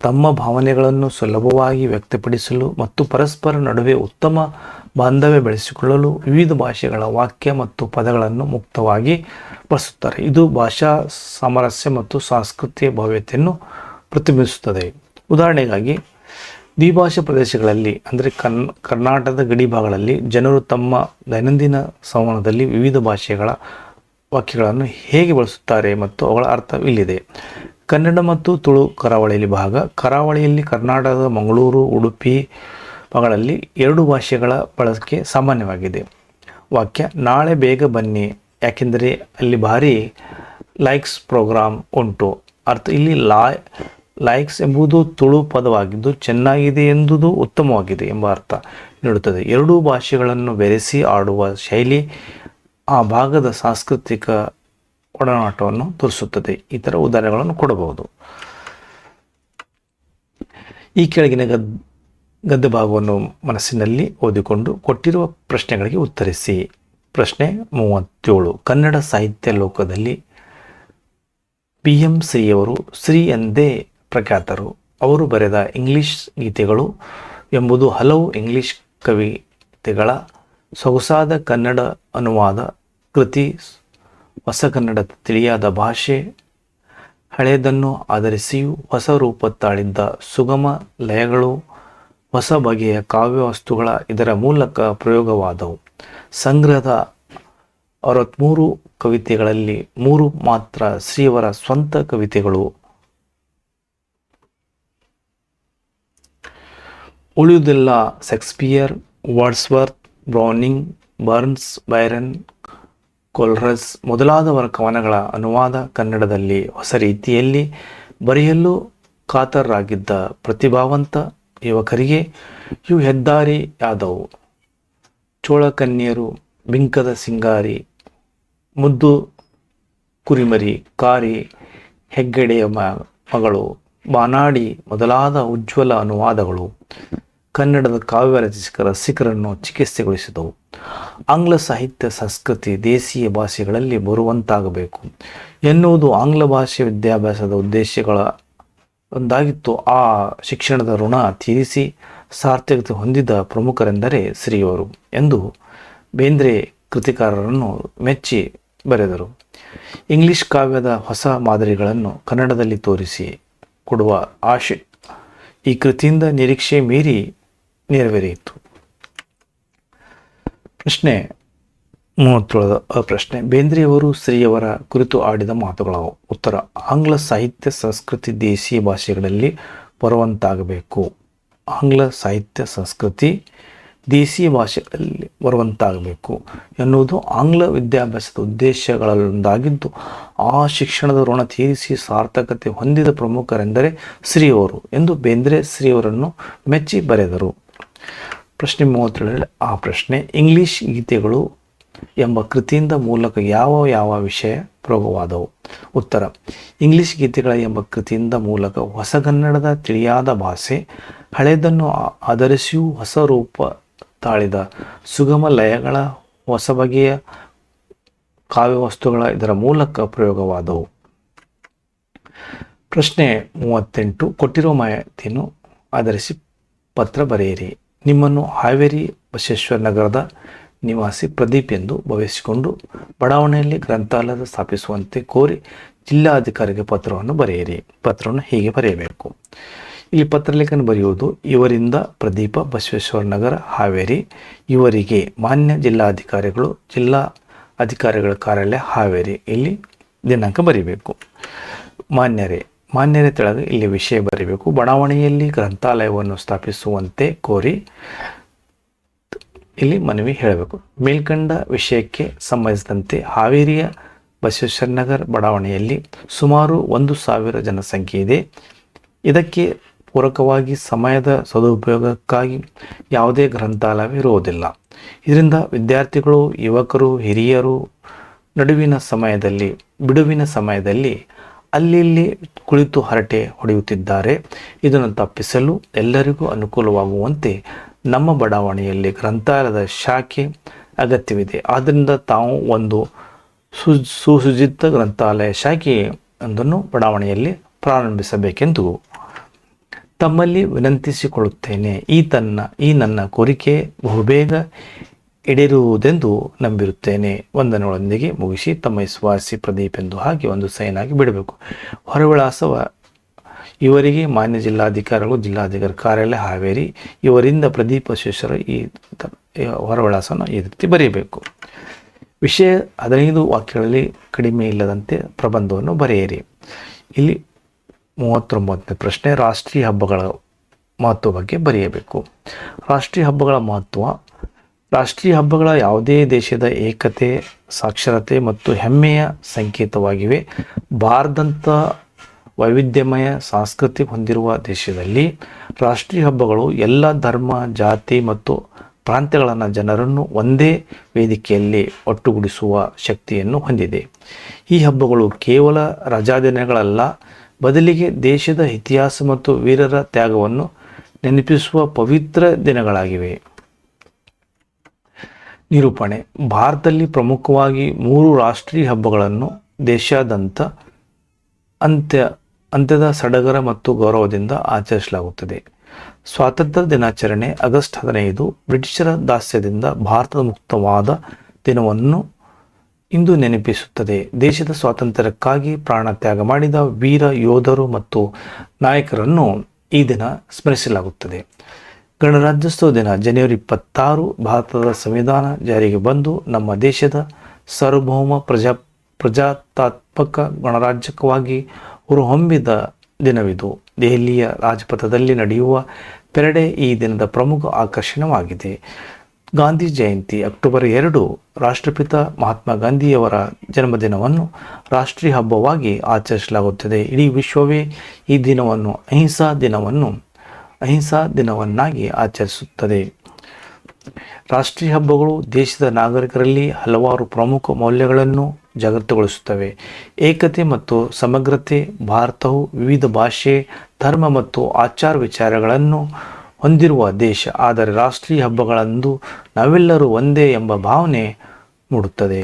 ತಮ್ಮ ಭಾವನೆಗಳನ್ನು ಸುಲಭವಾಗಿ ವ್ಯಕ್ತಪಡಿಸಲು ಮತ್ತು ಪರಸ್ಪರ ನಡುವೆ ಉತ್ತಮ ಬಾಂಧವ್ಯ ಬೆಳೆಸಿಕೊಳ್ಳಲು ವಿವಿಧ ಭಾಷೆಗಳ ವಾಕ್ಯ ಮತ್ತು ಪದಗಳನ್ನು ಮುಕ್ತವಾಗಿ ಬಳಸುತ್ತಾರೆ. ಇದು ಭಾಷಾ ಸಾಮರಸ್ಯ ಮತ್ತು ಸಾಂಸ್ಕೃತಿಕ ಭವ್ಯತೆಯನ್ನು ಪ್ರತಿಬಿಂಬಿಸುತ್ತದೆ. ಉದಾಹರಣೆಗಾಗಿ, ದ್ವಿಭಾಷಾ ಪ್ರದೇಶಗಳಲ್ಲಿ ಅಂದರೆ ಕರ್ನಾಟಕದ ಗಡಿ ಭಾಗಗಳಲ್ಲಿ ಜನರು ತಮ್ಮ ದೈನಂದಿನ ಸಂವಹನದಲ್ಲಿ ವಿವಿಧ ಭಾಷೆಗಳ ವಾಕ್ಯಗಳನ್ನು ಹೇಗೆ ಬಳಸುತ್ತಾರೆ ಮತ್ತು ಅವುಗಳ ಅರ್ಥ ಇಲ್ಲಿದೆ. ಕನ್ನಡ ಮತ್ತು ತುಳು ಕರಾವಳಿಯಲ್ಲಿ ಭಾಗ. ಕರಾವಳಿಯಲ್ಲಿ ಕರ್ನಾಟಕದ ಮಂಗಳೂರು, ಉಡುಪಿ ಭಾಗಗಳಲ್ಲಿ 2 ಭಾಷೆಗಳ ಬಳಕೆ ಸಾಮಾನ್ಯವಾಗಿದೆ. ವಾಕ್ಯ: ನಾಳೆ ಬೇಗ ಬನ್ನಿ, ಯಾಕೆಂದರೆ ಅಲ್ಲಿ ಭಾರಿ ಲೈಕ್ಸ್ ಪ್ರೋಗ್ರಾಮ್ ಉಂಟು. ಅರ್ಥ: ಇಲ್ಲಿ ಲೈಕ್ಸ್ ಎಂಬುದು ತುಳು ಪದವಾಗಿದ್ದು ಚೆನ್ನಾಗಿದೆ ಎಂಬುದು ಉತ್ತಮವಾಗಿದೆ ಎಂಬ ಅರ್ಥ ನೀಡುತ್ತದೆ. 2 ಭಾಷೆಗಳನ್ನು ಬೆರೆಸಿ ಆಡುವ ಶೈಲಿ ಆ ಭಾಗದ ಸಾಂಸ್ಕೃತಿಕ ಒಡನಾಟವನ್ನು ತೋರಿಸುತ್ತದೆ. ಇತರ ಉದಾಹರಣೆಗಳನ್ನು ಕೊಡಬಹುದು. ಈ ಕೆಳಗಿನ ಗದ್ಯ ಭಾಗವನ್ನು ಮನಸ್ಸಿನಲ್ಲಿ ಓದಿಕೊಂಡು ಕೊಟ್ಟಿರುವ ಪ್ರಶ್ನೆಗಳಿಗೆ ಉತ್ತರಿಸಿ. ಪ್ರಶ್ನೆ 37. ಕನ್ನಡ ಸಾಹಿತ್ಯ ಲೋಕದಲ್ಲಿ PM ಶ್ರೀಯವರು ಶ್ರೀ ಎಂದೇ ಪ್ರಖ್ಯಾತರು. ಅವರು ಬರೆದ ಇಂಗ್ಲಿಷ್ ಗೀತೆಗಳು ಎಂಬುದು ಹಲವು ಇಂಗ್ಲಿಷ್ ಕವಿತೆಗಳ ಸೊಗಸಾದ ಕನ್ನಡ ಅನುವಾದ ಕೃತಿ. ಹೊಸ ಕನ್ನಡದ ತಿಳಿಯಾದ ಭಾಷೆ ಹಳೆಯದನ್ನು ಆಧರಿಸಿಯೂ ಹೊಸ ರೂಪ ತಾಳಿದ್ದ ಸುಗಮ ಲಯಗಳು, ಹೊಸ ಬಗೆಯ ಕಾವ್ಯ ವಸ್ತುಗಳ ಇದರ ಮೂಲಕ ಪ್ರಯೋಗವಾದವು. ಸಂಗ್ರಹದ 63 ಕವಿತೆಗಳಲ್ಲಿ 3 ಮಾತ್ರ ಶ್ರೀಯವರ ಸ್ವಂತ ಕವಿತೆಗಳು. ಉಳಿಯುವುದೆಲ್ಲ Shakespeare, Wordsworth, Browning, Burns, Byron, ಕೋಲ್ರಸ್ ಮೊದಲಾದವರ ಕವನಗಳ ಅನುವಾದ ಕನ್ನಡದಲ್ಲಿ ಹೊಸ ರೀತಿಯಲ್ಲಿ ಬರೆಯಲು ಕಾತರರಾಗಿದ್ದ ಪ್ರತಿಭಾವಂತ ಯುವಕರಿಗೆ ಇವು ಹೆದ್ದಾರಿಯಾದವು. ಚೋಳಕನ್ಯರು, ಬಿಂಕದ ಸಿಂಗಾರಿ, ಮುದ್ದು ಕುರಿಮರಿ, ಕಾರಿ, ಹೆಗ್ಗಡೆಯ ಮಗಳು, ಬಾನಾಡಿ ಮೊದಲಾದ ಉಜ್ವಲ ಅನುವಾದಗಳು ಕನ್ನಡದ ಕಾವ್ಯ ರಸಿಕರನ್ನು ಚಿಕಿತ್ಸೆಗೊಳಿಸಿದವು. ಆಂಗ್ಲ ಸಾಹಿತ್ಯ ಸಂಸ್ಕೃತಿ ದೇಶೀಯ ಭಾಷೆಗಳಲ್ಲಿ ಬರುವಂತಾಗಬೇಕು ಎನ್ನುವುದು ಆಂಗ್ಲ ಭಾಷೆ ವಿದ್ಯಾಭ್ಯಾಸದ ಉದ್ದೇಶಗಳ ಒಂದಾಗಿತ್ತು. ಆ ಶಿಕ್ಷಣದ ಋಣ ತೀರಿಸಿ ಸಾರ್ಥಕತೆ ಹೊಂದಿದ ಪ್ರಮುಖರೆಂದರೆ ಶ್ರೀಯವರು ಎಂದು ಬೇಂದ್ರೆ ಕೃತಿಕಾರರನ್ನು ಮೆಚ್ಚಿ ಬರೆದರು. ಇಂಗ್ಲಿಷ್ ಕಾವ್ಯದ ಹೊಸ ಮಾದರಿಗಳನ್ನು ಕನ್ನಡದಲ್ಲಿ ತೋರಿಸಿ ಕೊಡುವ ಆಶೆ ಈ ಕೃತಿಯಿಂದ ನಿರೀಕ್ಷೆ ಮೀರಿ ನೆರವೇರಿಯಿತು. ಪ್ರಶ್ನೆ 37 ಪ್ರಶ್ನೆ, ಬೇಂದ್ರೆಯವರು ಶ್ರೀಯವರ ಕುರಿತು ಆಡಿದ ಮಾತುಗಳವು? ಉತ್ತರ: ಆಂಗ್ಲ ಸಾಹಿತ್ಯ ಸಂಸ್ಕೃತಿ ದೇಶೀಯ ಭಾಷೆಗಳಲ್ಲಿ ಬರುವಂತಾಗಬೇಕು. ಆಂಗ್ಲ ಸಾಹಿತ್ಯ ಸಂಸ್ಕೃತಿ ದೇಶೀಯ ಭಾಷೆಗಳಲ್ಲಿ ಬರುವಂತಾಗಬೇಕು ಎನ್ನುವುದು ಆಂಗ್ಲ ವಿದ್ಯಾಭ್ಯಾಸದ ಉದ್ದೇಶಗಳಲ್ಲೊಂದಾಗಿದ್ದು, ಆ ಶಿಕ್ಷಣದ ಋಣ ತೀರಿಸಿ ಸಾರ್ಥಕತೆ ಹೊಂದಿದ ಪ್ರಮುಖರೆಂದರೆ ಶ್ರೀಯವರು ಎಂದು ಬೇಂದ್ರೆ ಶ್ರೀಯವರನ್ನು ಮೆಚ್ಚಿ ಬರೆದರು. ಪ್ರಶ್ನೆ 37 ಆ ಪ್ರಶ್ನೆ, ಇಂಗ್ಲಿಷ್ ಗೀತೆಗಳು ಎಂಬ ಕೃತಿಯಿಂದ ಮೂಲಕ ಯಾವ ವಿಷಯ ಪ್ರಯೋಗವಾದವು? ಉತ್ತರ: ಇಂಗ್ಲಿಷ್ ಗೀತೆಗಳ ಎಂಬ ಕೃತಿಯಿಂದ ಮೂಲಕ ಹೊಸಗನ್ನಡದ ತಿಳಿಯಾದ ಭಾಷೆ, ಹಳೆಯದನ್ನು ಆಧರಿಸಿಯೂ ಹೊಸ ರೂಪ ತಾಳಿದ ಸುಗಮ ಲಯಗಳ ಹೊಸ ಬಗೆಯ ಕಾವ್ಯವಸ್ತುಗಳ ಇದರ ಮೂಲಕ ಪ್ರಯೋಗವಾದವು. ಪ್ರಶ್ನೆ 38 ಕೊಟ್ಟಿರುವ ಮಾಹಿತಿಯನ್ನು ಆಧರಿಸಿ ಪತ್ರ ಬರೆಯಿರಿ. ನಿಮ್ಮನ್ನು ಹಾವೇರಿ ಬಸವೇಶ್ವರ ನಗರದ ನಿವಾಸಿ ಪ್ರದೀಪ್ ಎಂದು ಭಾವಿಸಿಕೊಂಡು ಬಡಾವಣೆಯಲ್ಲಿ ಗ್ರಂಥಾಲಯ ಸ್ಥಾಪಿಸುವಂತೆ ಕೋರಿ ಜಿಲ್ಲಾಧಿಕಾರಿಗೆ ಪತ್ರವನ್ನು ಬರೆಯಿರಿ. ಪತ್ರವನ್ನು ಹೀಗೆ ಬರೆಯಬೇಕು. ಇಲ್ಲಿ ಪತ್ರಲೇಖನ ಬರೆಯುವುದು: ಇವರಿಂದ ಪ್ರದೀಪ, ಬಸವೇಶ್ವರ ನಗರ, ಹಾವೇರಿ. ಇವರಿಗೆ ಮಾನ್ಯ ಜಿಲ್ಲಾಧಿಕಾರಿಗಳು, ಜಿಲ್ಲಾ ಅಧಿಕಾರಿಗಳ ಕಾರ್ಯಾಲಯ, ಹಾವೇರಿ. ಇಲ್ಲಿ ದಿನಾಂಕ ಬರೀಬೇಕು. ಮಾನ್ಯರೇ ತೆಳಗೆ ಇಲ್ಲಿ ವಿಷಯ ಬರೀಬೇಕು. ಬಡಾವಣೆಯಲ್ಲಿ ಗ್ರಂಥಾಲಯವನ್ನು ಸ್ಥಾಪಿಸುವಂತೆ ಕೋರಿ ಇಲ್ಲಿ ಮನವಿ ಹೇಳಬೇಕು. ಮೇಲ್ಕಂಡ ವಿಷಯಕ್ಕೆ ಸಂಬಂಧಿಸಿದಂತೆ ಹಾವೇರಿಯ ಬಸವೇಶ್ವರ ನಗರ ಬಡಾವಣೆಯಲ್ಲಿ ಸುಮಾರು 1,000 ಜನಸಂಖ್ಯೆ ಇದೆ. ಇದಕ್ಕೆ ಪೂರಕವಾಗಿ ಸಮಯದ ಸದುಪಯೋಗಕ್ಕಾಗಿ ಯಾವುದೇ ಗ್ರಂಥಾಲಯವಿರುವುದಿಲ್ಲ. ಇದರಿಂದ ವಿದ್ಯಾರ್ಥಿಗಳು, ಯುವಕರು, ಹಿರಿಯರು ಬಿಡುವಿನ ಸಮಯದಲ್ಲಿ ಅಲ್ಲಿ ಕುಳಿತು ಹರಟೆ ಹೊಡೆಯುತ್ತಿದ್ದಾರೆ. ಇದನ್ನು ತಪ್ಪಿಸಲು ಎಲ್ಲರಿಗೂ ಅನುಕೂಲವಾಗುವಂತೆ ನಮ್ಮ ಬಡಾವಣೆಯಲ್ಲಿ ಗ್ರಂಥಾಲಯದ ಶಾಖೆ ಅಗತ್ಯವಿದೆ. ಆದ್ದರಿಂದ ತಾವು ಒಂದು ಸುಸಜ್ಜಿತ ಗ್ರಂಥಾಲಯ ಶಾಖೆ ಒಂದನ್ನು ಬಡಾವಣೆಯಲ್ಲಿ ಪ್ರಾರಂಭಿಸಬೇಕೆಂದು ತಮ್ಮಲ್ಲಿ ವಿನಂತಿಸಿಕೊಳ್ಳುತ್ತೇನೆ. ಈ ನನ್ನ ಕೋರಿಕೆ ಬಹುಬೇಗ ಈಡೇರುವುದೆಂದು ನಂಬಿರುತ್ತೇನೆ. ವಂದನೆಗಳೊಂದಿಗೆ ಮುಗಿಸಿ ತಮ್ಮ ವಿಶ್ವಾಸಿ ಪ್ರದೀಪ್ ಎಂದು ಹಾಗೆ ಒಂದು ಸೈನ್ ಆಗಿ ಬಿಡಬೇಕು. ಹೊರವಿಳಾಸವ ಇವರಿಗೆ ಮಾನ್ಯ ಜಿಲ್ಲಾಧಿಕಾರಿಗಳು, ಜಿಲ್ಲಾಧಿಕಾರಿ ಕಾರ್ಯಾಲಯ, ಹಾವೇರಿ. ಇವರಿಂದ ಪ್ರದೀಪ್ ಬಸವೇಶ್ವರ. ಈ ಹೊರವಿಳಾಸವನ್ನು ಈ ರೀತಿ ಬರೆಯಬೇಕು. ವಿಷಯ 15 ವಾಕ್ಯಗಳಲ್ಲಿ ಕಡಿಮೆ ಇಲ್ಲದಂತೆ ಪ್ರಬಂಧವನ್ನು ಬರೆಯಿರಿ. ಇಲ್ಲಿ 39ನೇ ಪ್ರಶ್ನೆ, ರಾಷ್ಟ್ರೀಯ ಹಬ್ಬಗಳ ಮಹತ್ವ ಬಗ್ಗೆ ಬರೆಯಬೇಕು. ರಾಷ್ಟ್ರೀಯ ಹಬ್ಬಗಳ ಮಹತ್ವ: ರಾಷ್ಟ್ರೀಯ ಹಬ್ಬಗಳ ಯಾವುದೇ ದೇಶದ ಏಕತೆ, ಸಾಕ್ಷರತೆ ಮತ್ತು ಹೆಮ್ಮೆಯ ಸಂಕೇತವಾಗಿವೆ. ಭಾರತದಂಥ ವೈವಿಧ್ಯಮಯ ಸಂಸ್ಕೃತಿ ಹೊಂದಿರುವ ದೇಶದಲ್ಲಿ ರಾಷ್ಟ್ರೀಯ ಹಬ್ಬಗಳು ಎಲ್ಲ ಧರ್ಮ, ಜಾತಿ ಮತ್ತು ಪ್ರಾಂತ್ಯಗಳ ಜನರನ್ನು ಒಂದೇ ವೇದಿಕೆಯಲ್ಲಿ ಒಟ್ಟುಗೂಡಿಸುವ ಶಕ್ತಿಯನ್ನು ಹೊಂದಿದೆ. ಈ ಹಬ್ಬಗಳು ಕೇವಲ ರಜಾದಿನಗಳಲ್ಲ, ಬದಲಿಗೆ ದೇಶದ ಇತಿಹಾಸ ಮತ್ತು ವೀರರ ತ್ಯಾಗವನ್ನು ನೆನಪಿಸುವ ಪವಿತ್ರ ದಿನಗಳಾಗಿವೆ. ನಿರೂಪಣೆ: ಭಾರತದಲ್ಲಿ ಪ್ರಮುಖವಾಗಿ 3 ರಾಷ್ಟ್ರೀಯ ಹಬ್ಬಗಳನ್ನು ದೇಶಾದ್ಯಂತ ಅಂತ್ಯದ ಸಡಗರ ಮತ್ತು ಗೌರವದಿಂದ ಆಚರಿಸಲಾಗುತ್ತದೆ. ಸ್ವಾತಂತ್ರ್ಯ ದಿನಾಚರಣೆ ಆಗಸ್ಟ್ 15 ಬ್ರಿಟಿಷರ ದಾಸ್ಯದಿಂದ ಭಾರತದ ಮುಕ್ತವಾದ ದಿನವನ್ನು ಇಂದು ನೆನಪಿಸುತ್ತದೆ. ದೇಶದ ಸ್ವಾತಂತ್ರ್ಯಕ್ಕಾಗಿ ಪ್ರಾಣ ತ್ಯಾಗ ಮಾಡಿದ ವೀರ ಯೋಧರು ಮತ್ತು ನಾಯಕರನ್ನು ಈ ದಿನ ಸ್ಮರಿಸಲಾಗುತ್ತದೆ. ಗಣರಾಜ್ಯೋತ್ಸವ ದಿನ ಜನವರಿ 26. ಭಾರತದ ಸಂವಿಧಾನ ಜಾರಿಗೆ ಬಂದು ನಮ್ಮ ದೇಶದ ಸಾರ್ವಭೌಮ ಪ್ರಜಾತಾತ್ಮಕ ಗಣರಾಜ್ಯವಾಗಿ ಹೊರಹೊಮ್ಮಿದ ದಿನವಿದು. ದೆಹಲಿಯ ರಾಜಪಥದಲ್ಲಿ ನಡೆಯುವ ಪೆರೇಡ್ ಈ ದಿನದ ಪ್ರಮುಖ ಆಕರ್ಷಣೆಯಾಗಿದೆ. ಗಾಂಧಿ ಜಯಂತಿ ಅಕ್ಟೋಬರ್ 2 ರಾಷ್ಟ್ರಪಿತ ಮಹಾತ್ಮ ಗಾಂಧಿಯವರ ಜನ್ಮದಿನವನ್ನು ರಾಷ್ಟ್ರೀಯ ಹಬ್ಬವಾಗಿ ಆಚರಿಸಲಾಗುತ್ತದೆ. ಇಡೀ ವಿಶ್ವವೇ ಈ ದಿನವನ್ನು ಅಹಿಂಸಾ ದಿನವನ್ನಾಗಿ ಆಚರಿಸುತ್ತದೆ. ರಾಷ್ಟ್ರೀಯ ಹಬ್ಬಗಳು ದೇಶದ ನಾಗರಿಕರಲ್ಲಿ ಹಲವಾರು ಪ್ರಮುಖ ಮೌಲ್ಯಗಳನ್ನು ಜಾಗೃತಗೊಳಿಸುತ್ತವೆ. ಏಕತೆ ಮತ್ತು ಸಮಗ್ರತೆ. ಭಾರತವು ವಿವಿಧ ಭಾಷೆ, ಧರ್ಮ ಮತ್ತು ಆಚಾರ ವಿಚಾರಗಳನ್ನು ಹೊಂದಿರುವ ದೇಶ. ಆದರೆ ರಾಷ್ಟ್ರೀಯ ಹಬ್ಬಗಳಂದು ನಾವೆಲ್ಲರೂ ಒಂದೇ ಎಂಬ ಭಾವನೆ ಮೂಡುತ್ತದೆ.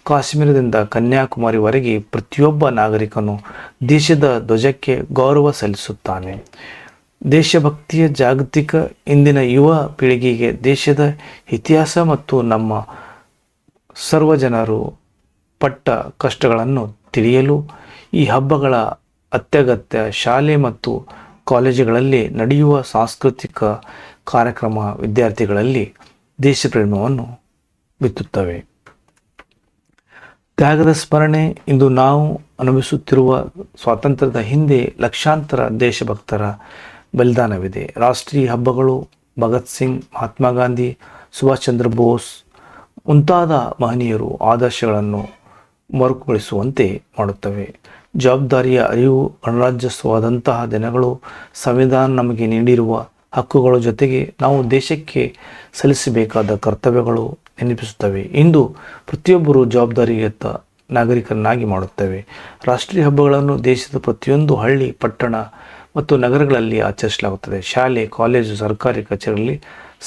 ಕಾಶ್ಮೀರದಿಂದ ಕನ್ಯಾಕುಮಾರಿವರೆಗೆ ಪ್ರತಿಯೊಬ್ಬ ನಾಗರಿಕನು ದೇಶದ ಧ್ವಜಕ್ಕೆ ಗೌರವ ಸಲ್ಲಿಸುತ್ತಾನೆ. ದೇಶಭಕ್ತಿಯ ಜಾಗತಿಕ. ಇಂದಿನ ಯುವ ಪೀಳಿಗೆಗೆ ದೇಶದ ಇತಿಹಾಸ ಮತ್ತು ನಮ್ಮ ಸರ್ವಜನರು ಪಟ್ಟ ಕಷ್ಟಗಳನ್ನು ತಿಳಿಯಲು ಈ ಹಬ್ಬಗಳ ಅತ್ಯಗತ್ಯ. ಶಾಲೆ ಮತ್ತು ಕಾಲೇಜುಗಳಲ್ಲಿ ನಡೆಯುವ ಸಾಂಸ್ಕೃತಿಕ ಕಾರ್ಯಕ್ರಮ ವಿದ್ಯಾರ್ಥಿಗಳಲ್ಲಿ ದೇಶಪ್ರೇಮವನ್ನು ಬಿತ್ತುತ್ತವೆ. ತ್ಯಾಗದ ಸ್ಮರಣೆ. ಇಂದು ನಾವು ಅನುಭವಿಸುತ್ತಿರುವ ಸ್ವಾತಂತ್ರ್ಯದ ಹಿಂದೆ ಲಕ್ಷಾಂತರ ದೇಶಭಕ್ತರ ಬಲಿದಾನವಿದೆ. ರಾಷ್ಟ್ರೀಯ ಹಬ್ಬಗಳು ಭಗತ್ ಸಿಂಗ್, ಮಹಾತ್ಮ ಗಾಂಧಿ, ಸುಭಾಷ್ ಚಂದ್ರ ಬೋಸ್ ಮುಂತಾದ ಮಹನೀಯರು ಆದರ್ಶಗಳನ್ನು ಮರುಕಳಿಸುವಂತೆ ಮಾಡುತ್ತವೆ. ಜವಾಬ್ದಾರಿಯ ಅರಿವು. ಗಣರಾಜ್ಯೋತ್ಸವದಂತಹ ದಿನಗಳು ಸಂವಿಧಾನ ನಮಗೆ ನೀಡಿರುವ ಹಕ್ಕುಗಳ ಜೊತೆಗೆ ನಾವು ದೇಶಕ್ಕೆ ಸಲ್ಲಿಸಬೇಕಾದ ಕರ್ತವ್ಯಗಳು ನೆನಪಿಸುತ್ತವೆ. ಇಂದು ಪ್ರತಿಯೊಬ್ಬರು ಜವಾಬ್ದಾರಿಯುತ ನಾಗರಿಕರನ್ನಾಗಿ ಮಾಡುತ್ತವೆ. ರಾಷ್ಟ್ರೀಯ ಹಬ್ಬಗಳನ್ನು ದೇಶದ ಪ್ರತಿಯೊಂದು ಹಳ್ಳಿ, ಪಟ್ಟಣ ಮತ್ತು ನಗರಗಳಲ್ಲಿ ಆಚರಿಸಲಾಗುತ್ತದೆ. ಶಾಲೆ, ಕಾಲೇಜು, ಸರ್ಕಾರಿ ಕಚೇರಿಗಳಲ್ಲಿ,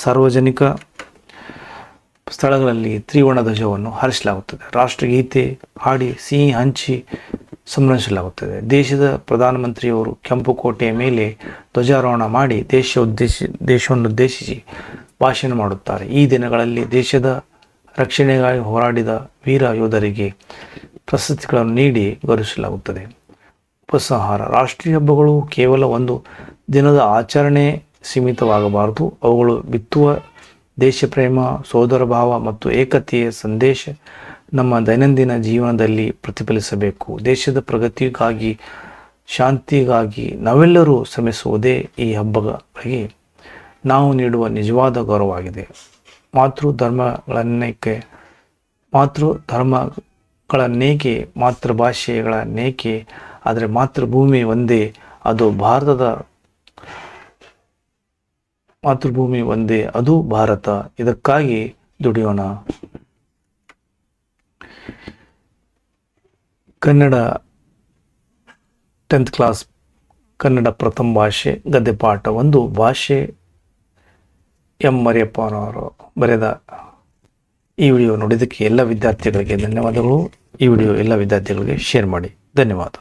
ಸಾರ್ವಜನಿಕ ಸ್ಥಳಗಳಲ್ಲಿ ತ್ರಿವರ್ಣ ಧ್ವಜವನ್ನು ಹಾರಿಸಲಾಗುತ್ತದೆ. ರಾಷ್ಟ್ರಗೀತೆ ಹಾಡಿ ಸಿಹಿ ಹಂಚಿ ಸಂಭ್ರಮಿಸಲಾಗುತ್ತದೆ. ದೇಶದ ಪ್ರಧಾನಮಂತ್ರಿಯವರು ಕೆಂಪು ಕೋಟೆಯ ಮೇಲೆ ಧ್ವಜಾರೋಹಣ ಮಾಡಿ ದೇಶವನ್ನುದ್ದೇಶಿಸಿ ಭಾಷಣ ಮಾಡುತ್ತಾರೆ. ಈ ದಿನಗಳಲ್ಲಿ ದೇಶದ ರಕ್ಷಣೆಗಾಗಿ ಹೋರಾಡಿದ ವೀರ ಯೋಧರಿಗೆ ಪ್ರಶಸ್ತಿಗಳನ್ನು ನೀಡಿ ಗೌರವಿಸಲಾಗುತ್ತದೆ. ಉಪಸಂಹಾರ. ರಾಷ್ಟ್ರೀಯ ಹಬ್ಬಗಳು ಕೇವಲ ಒಂದು ದಿನದ ಆಚರಣೆ ಸೀಮಿತವಾಗಬಾರದು. ಅವುಗಳು ಬಿತ್ತುವ ದೇಶಪ್ರೇಮ, ಸೋದರ ಭಾವ ಮತ್ತು ಏಕತೆಯ ಸಂದೇಶ ನಮ್ಮ ದೈನಂದಿನ ಜೀವನದಲ್ಲಿ ಪ್ರತಿಫಲಿಸಬೇಕು. ದೇಶದ ಪ್ರಗತಿಗಾಗಿ, ಶಾಂತಿಗಾಗಿ ನಾವೆಲ್ಲರೂ ಶ್ರಮಿಸುವುದೇ ಈ ಹಬ್ಬಗಳಿಗೆ ನಾವು ನೀಡುವ ನಿಜವಾದ ಗೌರವವಾಗಿದೆ. ಮಾತೃಧರ್ಮಗಳನ್ನೇಕೆ, ಮಾತೃಭಾಷೆಗಳನ್ನೇಕೆ, ಆದರೆ ಮಾತೃಭೂಮಿ ಒಂದೇ, ಅದು ಭಾರತ. ಇದಕ್ಕಾಗಿ ದುಡಿಯೋಣ. ಕನ್ನಡ 10th ಕ್ಲಾಸ್ ಕನ್ನಡ ಪ್ರಥಮ ಭಾಷೆ ಗದ್ಯ ಪಾಠ 1 ಭಾಷೆ ಎಂ ಮರಿಯಪ್ಪನವರು ಬರೆದ ಈ ವಿಡಿಯೋ ನೋಡಿದ್ದಕ್ಕೆ ಎಲ್ಲ ವಿದ್ಯಾರ್ಥಿಗಳಿಗೆ ಧನ್ಯವಾದಗಳು. ಈ ವಿಡಿಯೋ ಎಲ್ಲ ವಿದ್ಯಾರ್ಥಿಗಳಿಗೆ ಶೇರ್ ಮಾಡಿ. ಧನ್ಯವಾದ.